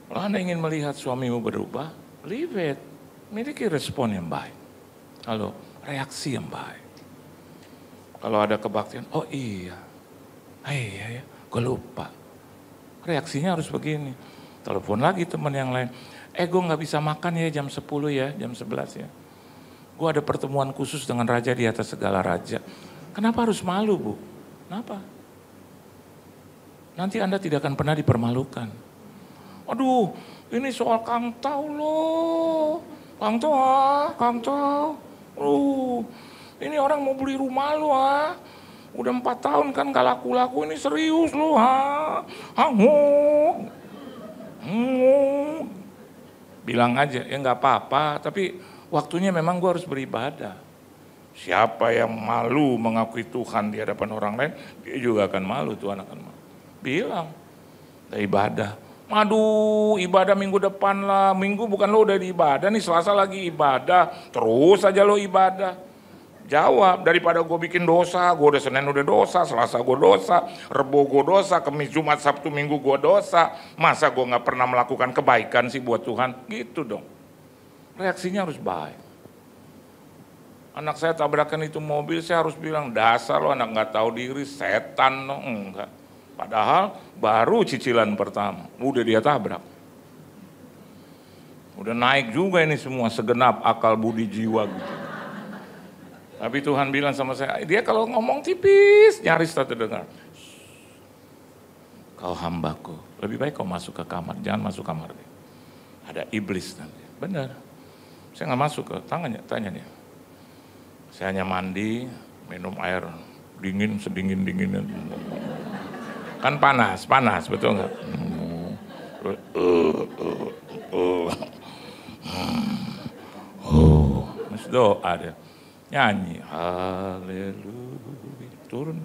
kalau Anda ingin melihat suamimu berubah, leave it. Miliki respon yang baik. Halo, reaksi yang baik. Kalau ada kebaktian, oh iya ya, gue lupa. Reaksinya harus begini. Telepon lagi teman yang lain. Gue gak bisa makan ya jam 10 ya, jam 11 ya. Gue ada pertemuan khusus dengan raja di atas segala raja. Kenapa harus malu, Bu? Kenapa? Nanti Anda tidak akan pernah dipermalukan. Aduh, ini soal Kang Tau loh. Kang Tau. Ini orang mau beli rumah lo ha. Udah 4 tahun kan gak laku-laku, ini serius lo ha. Bilang aja, ya nggak apa-apa, tapi waktunya memang gue harus beribadah. Siapa yang malu mengakui Tuhan di hadapan orang lain, dia juga akan malu, Tuhan akan malu. Bilang, ibadah. Aduh, ibadah minggu depan lah, minggu bukan lo udah di ibadah nih, Selasa lagi ibadah, terus aja lo ibadah. Jawab, daripada gue bikin dosa, gue udah Senin udah dosa, Selasa gue dosa, Rebo gue dosa, Kamis, Jumat, Sabtu, Minggu gue dosa. Masa gue gak pernah melakukan kebaikan sih buat Tuhan? Gitu dong. Reaksinya harus baik. Anak saya tabrakan itu mobil, saya harus bilang, dasar lo anak gak tahu diri, setan lo. Enggak. Padahal baru cicilan pertama, udah dia tabrak. Udah naik juga ini semua, segenap akal budi jiwa gitu. Tapi Tuhan bilang sama saya, dia kalau ngomong tipis, nyaris tak terdengar. Kau hambaku, lebih baik kau masuk ke kamar, jangan masuk kamar. Ada iblis nanti. Benar, saya nggak masuk ke, tanya dia. Saya hanya mandi, minum air dingin, sedingin-dinginnya. Kan panas, betul nggak? Masih doa dia. Nyanyi, haleluya, turun.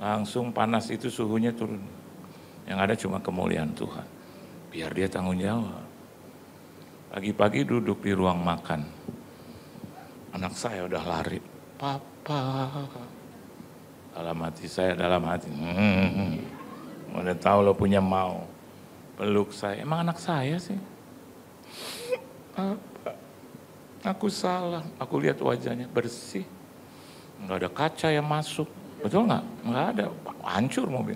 Langsung panas itu suhunya turun. Yang ada cuma kemuliaan Tuhan. Biar dia tanggung jawab. Pagi-pagi duduk di ruang makan. Anak saya udah lari. Papa. Dalam hati saya, dalam hati. Udah tahu lo punya mau. Peluk saya. Emang anak saya sih? Aku salah, aku lihat wajahnya bersih, nggak ada kaca yang masuk, betul nggak? Nggak ada, hancur mobil,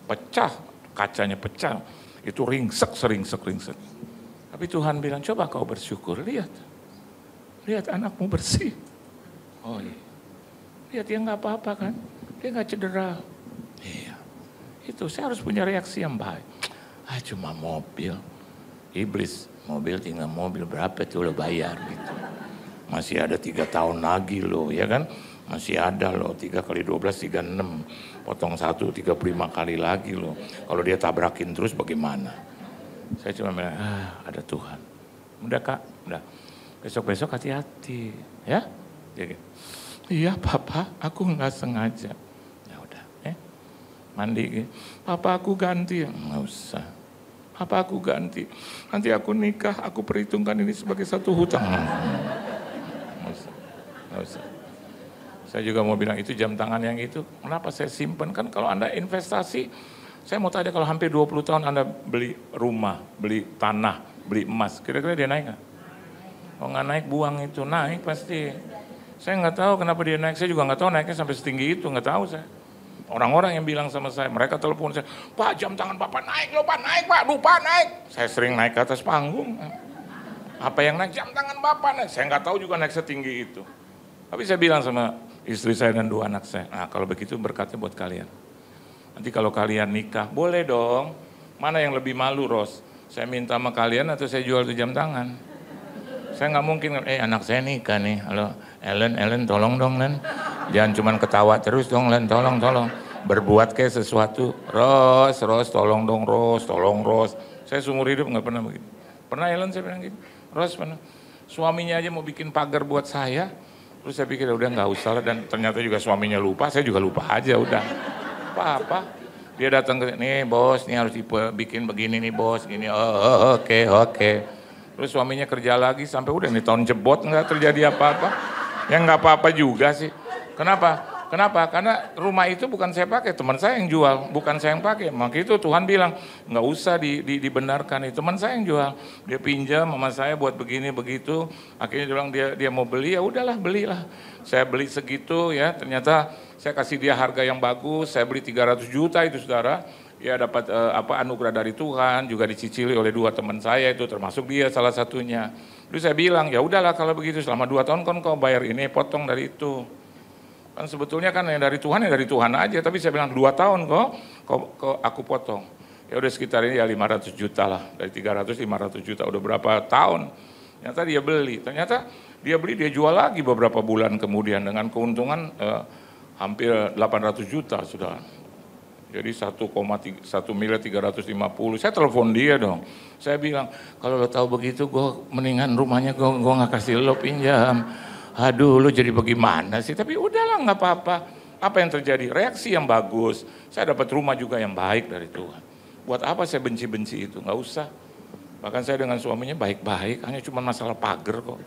pecah, kacanya pecah, itu ringsek. Tapi Tuhan bilang, coba kau bersyukur, lihat anakmu bersih. Oh iya. Lihat dia nggak apa-apa kan, dia nggak cedera. Iya, itu saya harus punya reaksi yang baik. Cuma mobil, iblis, mobil tinggal mobil berapa tuh lo bayar gitu. Masih ada 3 tahun lagi lo, ya kan? Masih ada lo, 3 kali 12, 36. Potong 1, 35 kali lagi lo. Kalau dia tabrakin terus bagaimana? Saya cuma bilang, ada Tuhan. Udah Kak, udah. Besok-besok hati-hati, ya? Dia gitu. Iya Papa, aku nggak sengaja. Ya udah, mandi. Papa aku ganti, nggak usah. Papa aku ganti. Nanti aku nikah, aku perhitungkan ini sebagai satu hutang. Nggak usah. Saya juga mau bilang itu jam tangan yang itu. Kenapa saya simpen? Kan kalau Anda investasi, saya mau tanya kalau hampir 20 tahun Anda beli rumah, beli tanah, beli emas, kira-kira dia naik nggak? Kalau nggak naik buang itu, naik pasti. Saya nggak tahu kenapa dia naik, saya juga nggak tahu naiknya sampai setinggi itu, nggak tahu saya. Orang-orang yang bilang sama saya, mereka telepon saya, Pak jam tangan Bapak naik loh Pak, naik Pak, lupa naik. Saya sering naik ke atas panggung. Apa yang naik? Jam tangan Bapak naik. Saya nggak tahu juga naik setinggi itu. Tapi saya bilang sama istri saya dan 2 anak saya, nah kalau begitu berkatnya buat kalian. Nanti kalau kalian nikah, boleh dong. Mana yang lebih malu Ros? Saya minta sama kalian atau saya jual tuh jam tangan? Saya nggak mungkin, anak saya nikah nih, halo Ellen tolong dong Len, jangan cuman ketawa terus dong Len, tolong, berbuat kayak sesuatu, Ros, tolong dong Ros, tolong Ros. Saya seumur hidup nggak pernah begitu. Pernah Ellen saya bilang gitu, Ros pernah, suaminya aja mau bikin pagar buat saya, terus saya pikir udah nggak usah lah, dan ternyata juga suaminya lupa, saya juga lupa aja udah, apa, dia datang ke, nih bos, nih harus bikin begini nih bos, gini, oke. Terus suaminya kerja lagi sampai udah nih tahun jebot nggak terjadi apa-apa. Ya nggak apa-apa juga sih. Kenapa? Karena rumah itu bukan saya pakai, teman saya yang jual, bukan saya yang pakai. Maka itu Tuhan bilang nggak usah dibenarkan, itu teman saya yang jual. Dia pinjam sama saya buat begini begitu. Akhirnya dia bilang dia mau beli, ya udahlah belilah. Saya beli segitu ya, ternyata saya kasih dia harga yang bagus. Saya beli 300 juta itu saudara. Ya dapat anugerah dari Tuhan, juga dicicili oleh 2 teman saya itu, termasuk dia salah satunya. Terus saya bilang, ya udahlah kalau begitu selama 2 tahun kan kau bayar ini, potong dari itu. Kan sebetulnya kan yang dari Tuhan aja, tapi saya bilang 2 tahun kok aku potong. Ya udah sekitar ini ya 500 juta lah, dari 300 500 juta, udah berapa tahun. Ternyata dia beli, dia jual lagi beberapa bulan kemudian dengan keuntungan hampir 800 juta sudah. Jadi 1,350 miliar. Saya telepon dia dong. Saya bilang, kalau lo tahu begitu, gue mendingan rumahnya gue nggak kasih lo pinjam. Aduh, lo jadi bagaimana sih? Tapi udahlah nggak apa-apa. Apa yang terjadi? Reaksi yang bagus. Saya dapat rumah juga yang baik dari Tuhan. Buat apa saya benci-benci itu? Nggak usah. Bahkan saya dengan suaminya baik-baik, hanya cuma masalah pagar kok.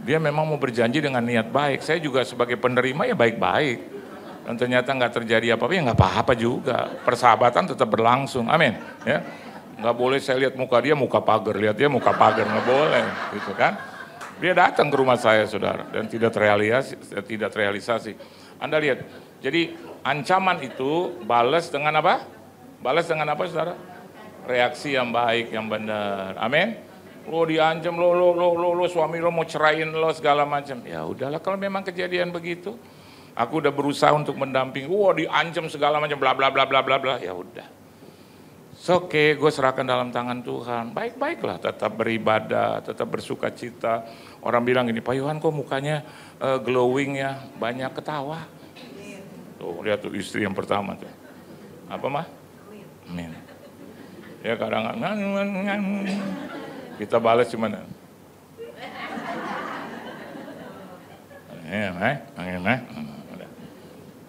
Dia memang mau berjanji dengan niat baik. Saya juga sebagai penerima ya baik-baik. Dan ternyata nggak terjadi apa-apa, ya nggak apa-apa juga. Persahabatan tetap berlangsung, amin. Ya, nggak boleh saya lihat muka dia muka pagar, lihat dia muka pagar, nggak boleh, gitu kan? Dia datang ke rumah saya, saudara, dan tidak terrealisasi. Anda lihat, jadi ancaman itu balas dengan apa? Balas dengan apa, saudara? Reaksi yang baik, yang benar, amin. Lo diancam, lo suami lo mau ceraiin lo segala macam. Ya udahlah kalau memang kejadian begitu. Aku udah berusaha untuk mendampingi, diancam segala macam, bla bla bla bla bla bla, ya udah. Oke, gue serahkan dalam tangan Tuhan. Baik-baiklah, tetap beribadah, tetap bersuka cita. Orang bilang gini, Pak Yohan kok mukanya glowing ya, banyak ketawa. Tuh, lihat tuh istri yang pertama tuh. Apa mah? Amin. Ya kadang kita balas cuman.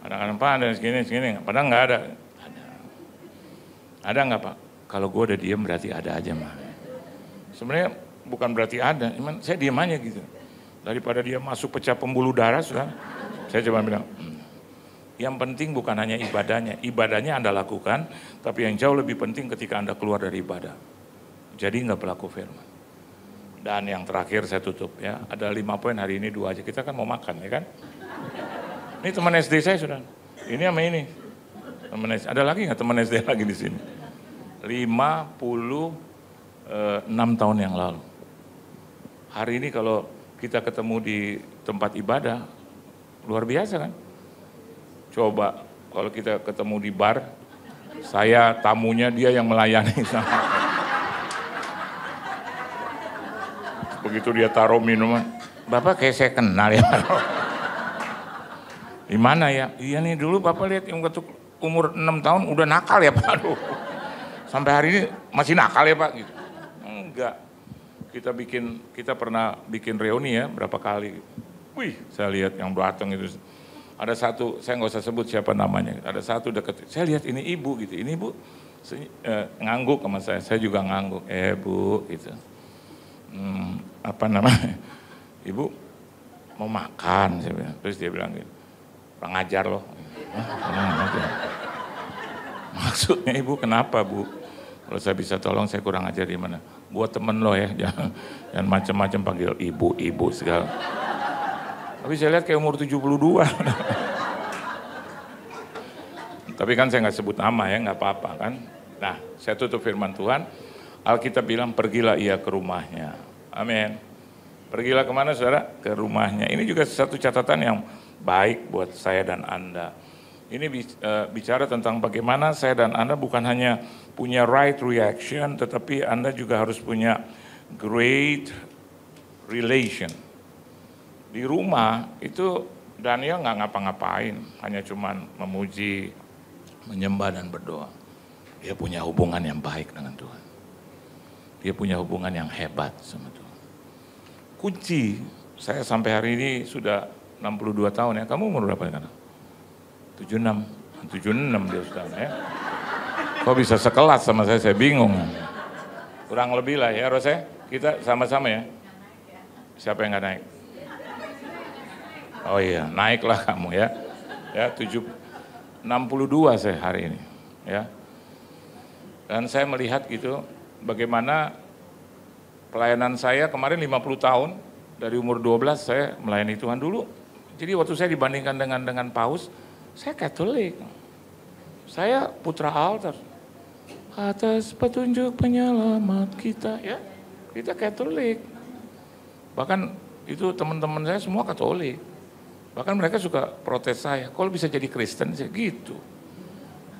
Kadang-kadang Pak ada segini, padahal nggak ada. Ada nggak Pak? Kalau gue udah diem berarti ada aja mah. Sebenarnya bukan berarti ada, cuman saya diem aja gitu. Daripada dia masuk pecah pembuluh darah, saya cuma bilang, yang penting bukan hanya ibadahnya Anda lakukan, tapi yang jauh lebih penting ketika Anda keluar dari ibadah. Jadi nggak pelaku firman. Dan yang terakhir saya tutup ya, ada 5 poin hari ini 2 aja. Kita kan mau makan ya kan? Ini teman SD saya sudah. Ini sama ini. Teman SD. Ada lagi nggak teman SD lagi di sini? 56 tahun yang lalu. Hari ini kalau kita ketemu di tempat ibadah, luar biasa kan? Coba kalau kita ketemu di bar, saya tamunya, dia yang melayani. Begitu dia taruh minuman, Bapak kayak saya kenal ya. Di mana ya? Iya nih dulu Bapak lihat yang waktu umur 6 tahun udah nakal ya Pak. Aduh. Sampai hari ini masih nakal ya Pak gitu. Enggak. Kita pernah bikin reuni ya berapa kali. Wih, saya lihat yang datang itu. Ada satu, saya nggak usah sebut siapa namanya. Ada satu deket. Saya lihat ini ibu gitu. Ini ibu ngangguk sama saya juga ngangguk. Bu gitu. Apa namanya? Ibu mau makan, saya bilang. Terus dia bilang gitu. Kurang ajar loh. Maksudnya ibu kenapa Bu? Kalau saya bisa tolong saya kurang ajar di mana? Buat temen lo ya, jangan macam-macam panggil ibu segala. Tapi saya lihat kayak umur 72. Tapi kan saya nggak sebut nama ya, nggak apa-apa kan. Nah, saya tutup firman Tuhan. Alkitab bilang pergilah ia ke rumahnya. Amin. Pergilah kemana saudara? Ke rumahnya. Ini juga satu catatan yang baik buat saya dan Anda. Ini bicara tentang bagaimana saya dan Anda bukan hanya punya right reaction, tetapi Anda juga harus punya great relation. Di rumah itu Daniel nggak ngapa-ngapain, hanya cuman memuji, menyembah dan berdoa. Dia punya hubungan yang baik dengan Tuhan. Dia punya hubungan yang hebat sama Tuhan. Kunci, saya sampai hari ini sudah 62 tahun ya. Kamu umur berapa sekarang? 76 dia sudah ya. Kok bisa sekelas sama saya bingung. Kurang lebih lah ya Rose, kita sama-sama ya. Siapa yang nggak naik? Oh iya, naiklah kamu ya. Ya 62 saya hari ini ya. Dan saya melihat gitu bagaimana pelayanan saya kemarin 50 tahun, dari umur 12 saya melayani Tuhan dulu. Jadi waktu saya dibandingkan dengan Paus, saya Katolik. Saya putra altar. Atas petunjuk penyelamat kita ya. Kita Katolik. Bahkan itu teman-teman saya semua Katolik. Bahkan mereka suka protes saya, kalau bisa jadi Kristen saya gitu.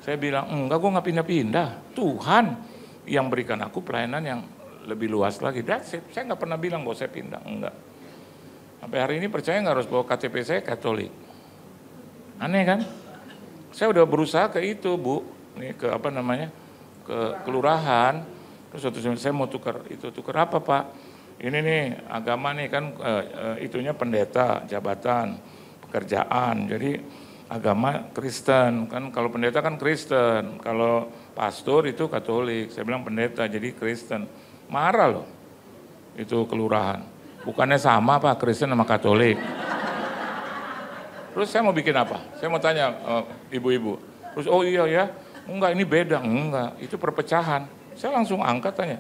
Saya bilang, enggak, gue nggak pindah-pindah. Tuhan yang berikan aku pelayanan yang lebih luas lagi. That's it. Saya nggak pernah bilang bahwa saya pindah, enggak. Sampai hari ini percaya nggak harus bawa KTP saya Katolik. Aneh kan? Saya udah berusaha ke itu Bu, nih ke apa namanya, ke kelurahan. Terus waktu saya mau tukar apa Pak? Ini nih agama nih kan itunya pendeta, jabatan, pekerjaan. Jadi agama Kristen kan, kalau pendeta kan Kristen, kalau pastor itu Katolik. Saya bilang pendeta jadi Kristen. Marah loh itu kelurahan. Bukannya sama Pak Kristen sama Katolik. Terus saya mau bikin apa? Saya mau tanya ibu-ibu. Terus oh iya ya, enggak ini beda, enggak itu perpecahan. Saya langsung angkat tanya.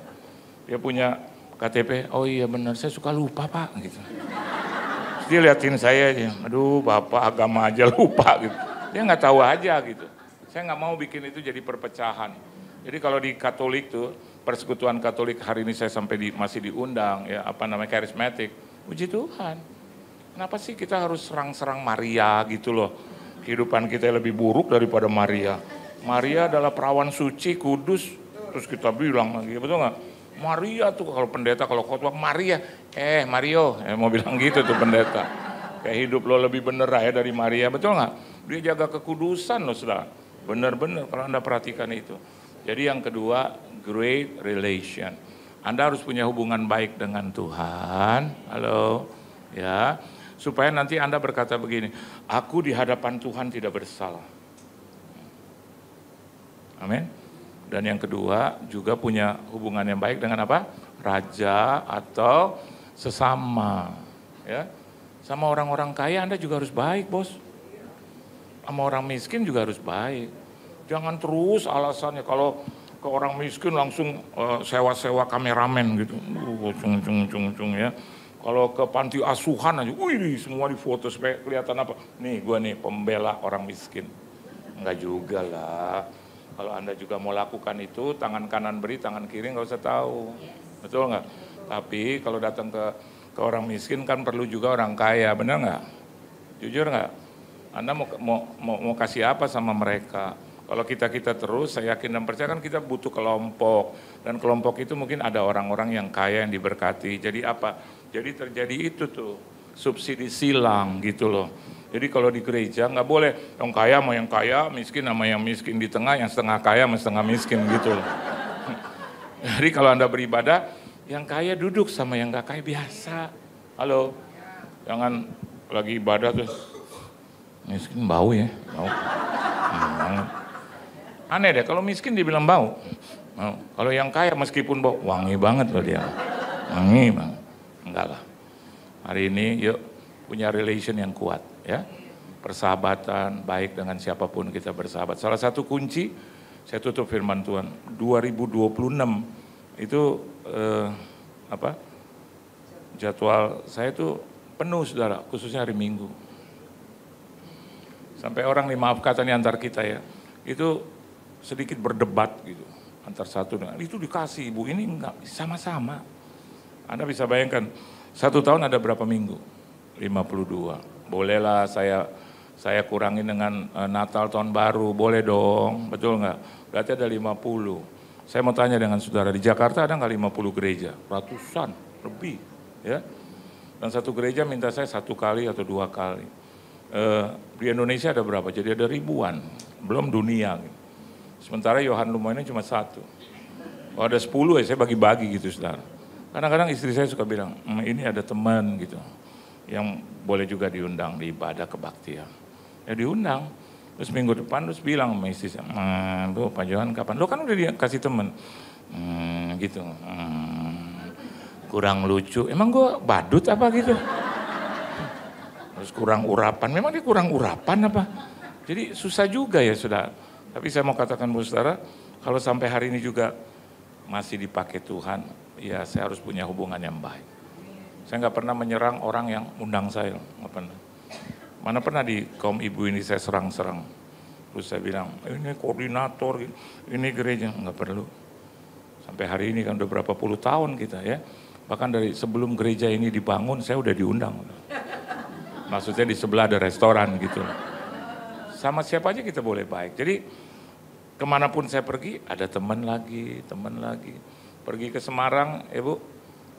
Dia punya KTP, oh iya benar saya suka lupa Pak gitu. Terus dia liatin saya aja, aduh Bapak agama aja lupa gitu. Dia nggak tahu aja gitu. Saya nggak mau bikin itu jadi perpecahan. Jadi kalau di Katolik tuh, Persekutuan Katolik hari ini saya sampai masih diundang ya apa namanya karismatik. Puji Tuhan. Kenapa sih kita harus serang-serang Maria gitu loh? Kehidupan kita lebih buruk daripada Maria. Maria adalah perawan suci, kudus. Terus kita bilang lagi, betul nggak? Maria tuh kalau pendeta, kalau khotbah Maria. Mario, mau bilang gitu tuh pendeta. Kayak hidup lo lebih bener ya dari Maria, betul nggak? Dia jaga kekudusan loh saudara. Bener-bener kalau Anda perhatikan itu. Jadi yang kedua, great relation. Anda harus punya hubungan baik dengan Tuhan. Halo, ya. Supaya nanti Anda berkata begini, aku di hadapan Tuhan tidak bersalah. Amin. Dan yang kedua juga punya hubungan yang baik dengan apa? Raja atau sesama. Ya. Sama orang-orang kaya Anda juga harus baik bos. Sama orang miskin juga harus baik. Jangan terus alasannya kalau ke orang miskin langsung sewa-sewa kameramen gitu. Cung ya. Kalau ke panti asuhan aja, wih semua difoto supaya kelihatan apa? Nih gue nih pembela orang miskin. Enggak juga lah. Kalau Anda juga mau lakukan itu, tangan kanan beri, tangan kiri nggak usah tahu. Betul nggak? Tapi kalau datang ke ke orang miskin kan perlu juga orang kaya, benar nggak? Jujur nggak? Anda mau kasih apa sama mereka? Kalau kita terus, saya yakin dan percaya kan kita butuh kelompok. Dan kelompok itu mungkin ada orang-orang yang kaya yang diberkati. Jadi apa? Jadi terjadi itu tuh, subsidi silang gitu loh. Jadi kalau di gereja nggak boleh yang kaya sama yang kaya, miskin sama yang miskin di tengah, yang setengah kaya sama setengah miskin gitu loh. Jadi kalau Anda beribadah, yang kaya duduk sama yang nggak kaya biasa. Halo, jangan lagi ibadah tuh, miskin bau ya, bau. Aneh deh, kalau miskin dibilang bau. Kalau yang kaya meskipun bau, wangi banget loh dia. Wangi banget. Enggak lah. Hari ini yuk punya relation yang kuat ya. Persahabatan, baik dengan siapapun kita bersahabat. Salah satu kunci, saya tutup firman Tuhan, 2026 itu jadwal saya itu penuh saudara, khususnya hari Minggu. Sampai orang dimaafkan antar kita ya, itu sedikit berdebat gitu antar satu dengan itu dikasih ibu ini enggak sama-sama. Anda bisa bayangkan 1 tahun ada berapa minggu? 52. Bolehlah saya kurangin dengan Natal tahun baru, boleh dong, betul nggak? Berarti ada 50. Saya mau tanya dengan saudara, di Jakarta ada nggak 50 gereja? Ratusan lebih ya. Dan satu gereja minta saya 1 kali atau 2 kali. Di Indonesia ada berapa? Jadi ada ribuan, belum dunia gitu. Sementara Yohan Lumoina cuma 1. Kalau ada 10 ya saya bagi-bagi gitu saudara. Kadang-kadang istri saya suka bilang, ini ada teman gitu, yang boleh juga diundang di ibadah kebaktian. Ya diundang, terus minggu depan terus bilang sama istri saya, Bu Pak Johan kapan? Lo kan udah dikasih teman, gitu. Kurang lucu, emang gue badut apa gitu? Terus kurang urapan, memang dia kurang urapan apa? Jadi susah juga ya saudara. Tapi saya mau katakan buat saudara, kalau sampai hari ini juga masih dipakai Tuhan, ya saya harus punya hubungan yang baik. Saya nggak pernah menyerang orang yang undang saya, nggak pernah. Mana pernah di kaum ibu ini saya serang-serang. Terus saya bilang, ini koordinator, ini gereja, nggak perlu. Sampai hari ini kan udah berapa puluh tahun kita ya. Bahkan dari sebelum gereja ini dibangun, saya udah diundang. Maksudnya di sebelah ada restoran gitu. Sama siapa aja kita boleh baik. Jadi kemanapun saya pergi ada teman lagi. Pergi ke Semarang, Ibu,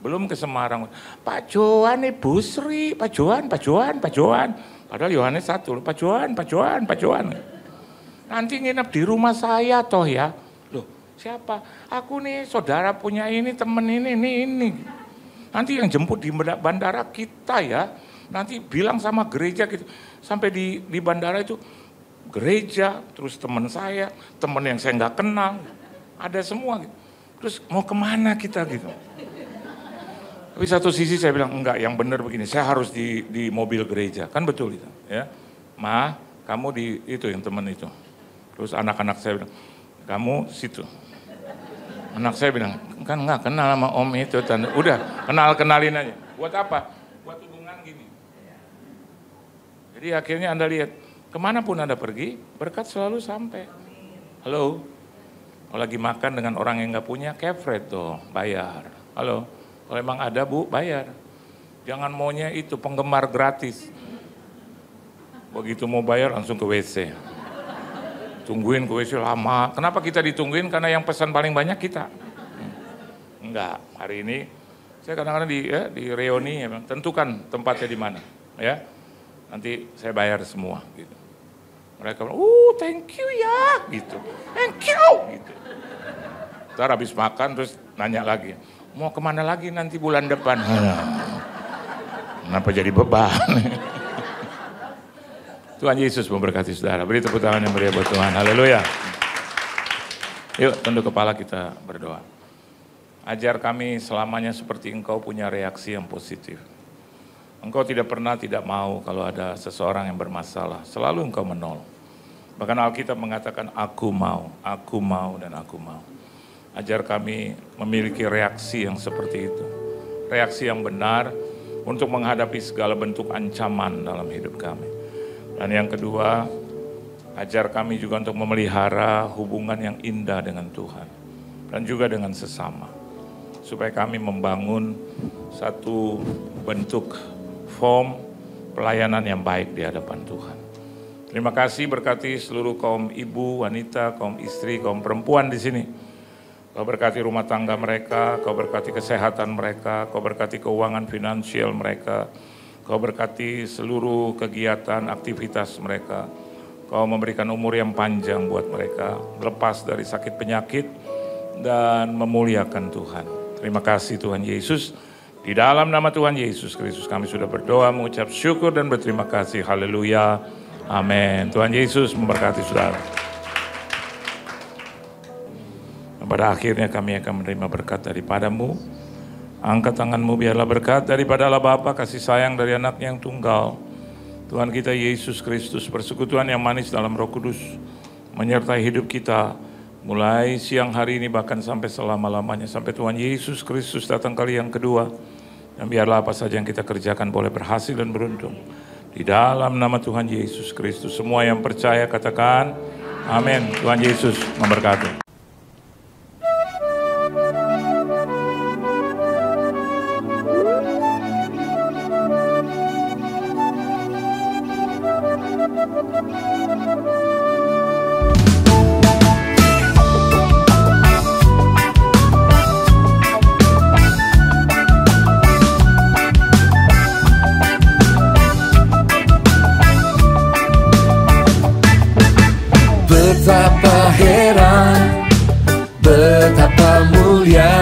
belum ke Semarang. Pak Johan Ibu Sri, Pak Johan. Padahal Yohanes 1, Pak Johan. Nanti nginep di rumah saya toh ya. Loh siapa? Aku nih saudara punya ini, temen ini. Nanti yang jemput di bandara kita ya. Nanti bilang sama gereja gitu. Sampai di bandara itu gereja, terus teman saya, teman yang saya nggak kenal, ada semua gitu. Terus mau kemana kita gitu. Tapi satu sisi saya bilang enggak, yang benar begini, saya harus di mobil gereja, kan betul itu ya. Ma, kamu di itu yang teman itu. Terus anak-anak saya bilang, kamu situ. Anak saya bilang, kan nggak kenal sama om itu, udah kenalin aja. Buat apa? Buat hubungan gini. Jadi akhirnya Anda lihat, kemanapun Anda pergi, berkat selalu sampai. Halo, kalau lagi makan dengan orang yang nggak punya, kefret tuh, bayar. Halo, kalau emang ada Bu, bayar. Jangan maunya itu penggemar gratis. Begitu mau bayar langsung ke WC. Tungguin ke WC lama. Kenapa kita ditungguin? Karena yang pesan paling banyak kita. Enggak, hari ini saya kadang-kadang di reuni, ya, tentukan tempatnya di mana, ya. Nanti saya bayar semua gitu. Mereka bilang, thank you ya, gitu. Thank you, gitu. Ntar habis makan terus nanya lagi, mau kemana lagi nanti bulan depan? Kenapa jadi beban? Tuhan Yesus memberkati saudara. Beri tepuk tangan yang meriah buat Tuhan. Haleluya. Yuk tunduk kepala kita berdoa. Ajar kami selamanya seperti Engkau punya reaksi yang positif. Engkau tidak pernah tidak mau kalau ada seseorang yang bermasalah. Selalu Engkau menolong. Bahkan Alkitab mengatakan aku mau, dan aku mau. Ajar kami memiliki reaksi yang seperti itu. Reaksi yang benar untuk menghadapi segala bentuk ancaman dalam hidup kami. Dan yang kedua, ajar kami juga untuk memelihara hubungan yang indah dengan Tuhan. Dan juga dengan sesama. supaya kami membangun satu bentuk form pelayanan yang baik di hadapan Tuhan. Terima kasih, berkati seluruh kaum ibu, wanita, kaum istri, kaum perempuan di sini. Kau berkati rumah tangga mereka, Kau berkati kesehatan mereka, Kau berkati keuangan finansial mereka, Kau berkati seluruh kegiatan, aktivitas mereka. Kau memberikan umur yang panjang buat mereka, lepas dari sakit penyakit dan memuliakan Tuhan. Terima kasih Tuhan Yesus. Di dalam nama Tuhan Yesus Kristus kami sudah berdoa, mengucap syukur dan berterima kasih. Haleluya. Amin. Tuhan Yesus memberkati saudara. Pada akhirnya kami akan menerima berkat daripadamu. Angkat tanganmu, biarlah berkat daripada Allah Bapa, kasih sayang dari anak yang tunggal, Tuhan kita Yesus Kristus, persekutuan yang manis dalam Roh Kudus, menyertai hidup kita, mulai siang hari ini bahkan sampai selama-lamanya, sampai Tuhan Yesus Kristus datang kali yang kedua. Dan biarlah apa saja yang kita kerjakan boleh berhasil dan beruntung. Di dalam nama Tuhan Yesus Kristus, semua yang percaya katakan, amin. Tuhan Yesus memberkati. Betapa heran, betapa mulia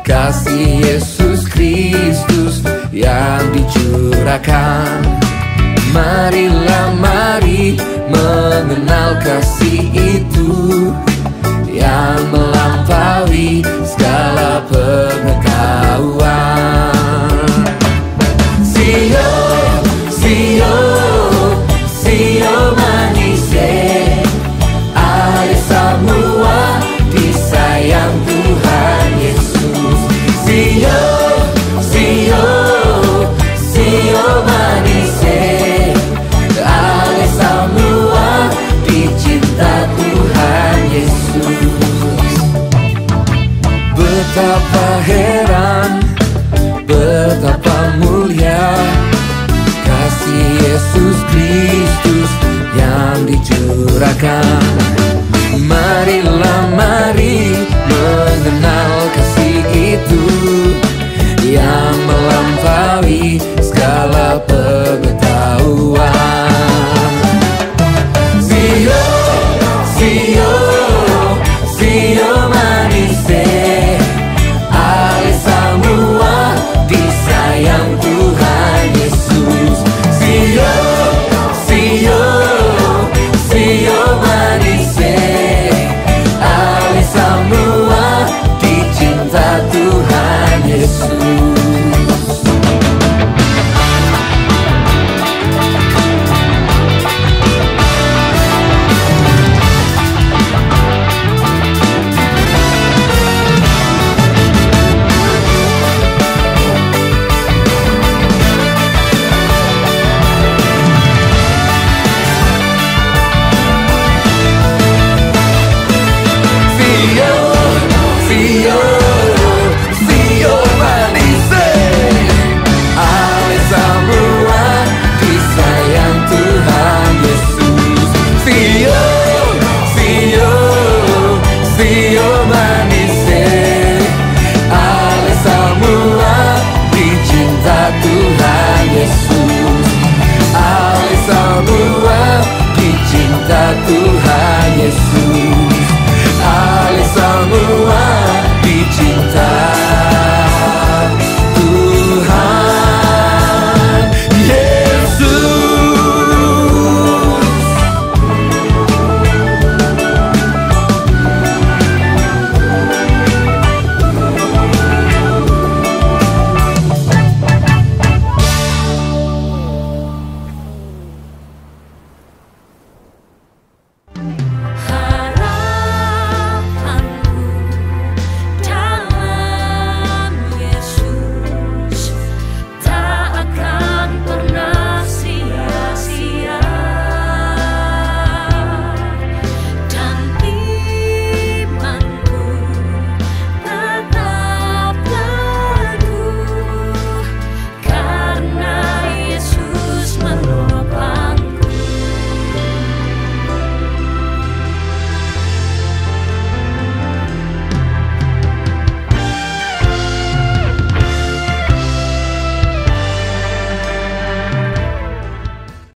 kasih Yesus Kristus yang dicurahkan. Marilah mari mengenal kasih itu yang melampaui segala pengetahuan. Sio, sio, sio manise, semua disayang Tuhan Yesus. Sio, sio, sio manise, ale semua dicinta Tuhan Yesus. Betapa heran, betapa mulia kasih Yesus Kristus yang dicurahkan. Marilah mari mengenal kasih itu yang melampaui segala pengetahuan. Sio, sio, sio manise, ale semua disayang Tuhan Yesus. Sio, sio, sio manise, semua dicinta Tuhan Yesus. Tuhan Yesus.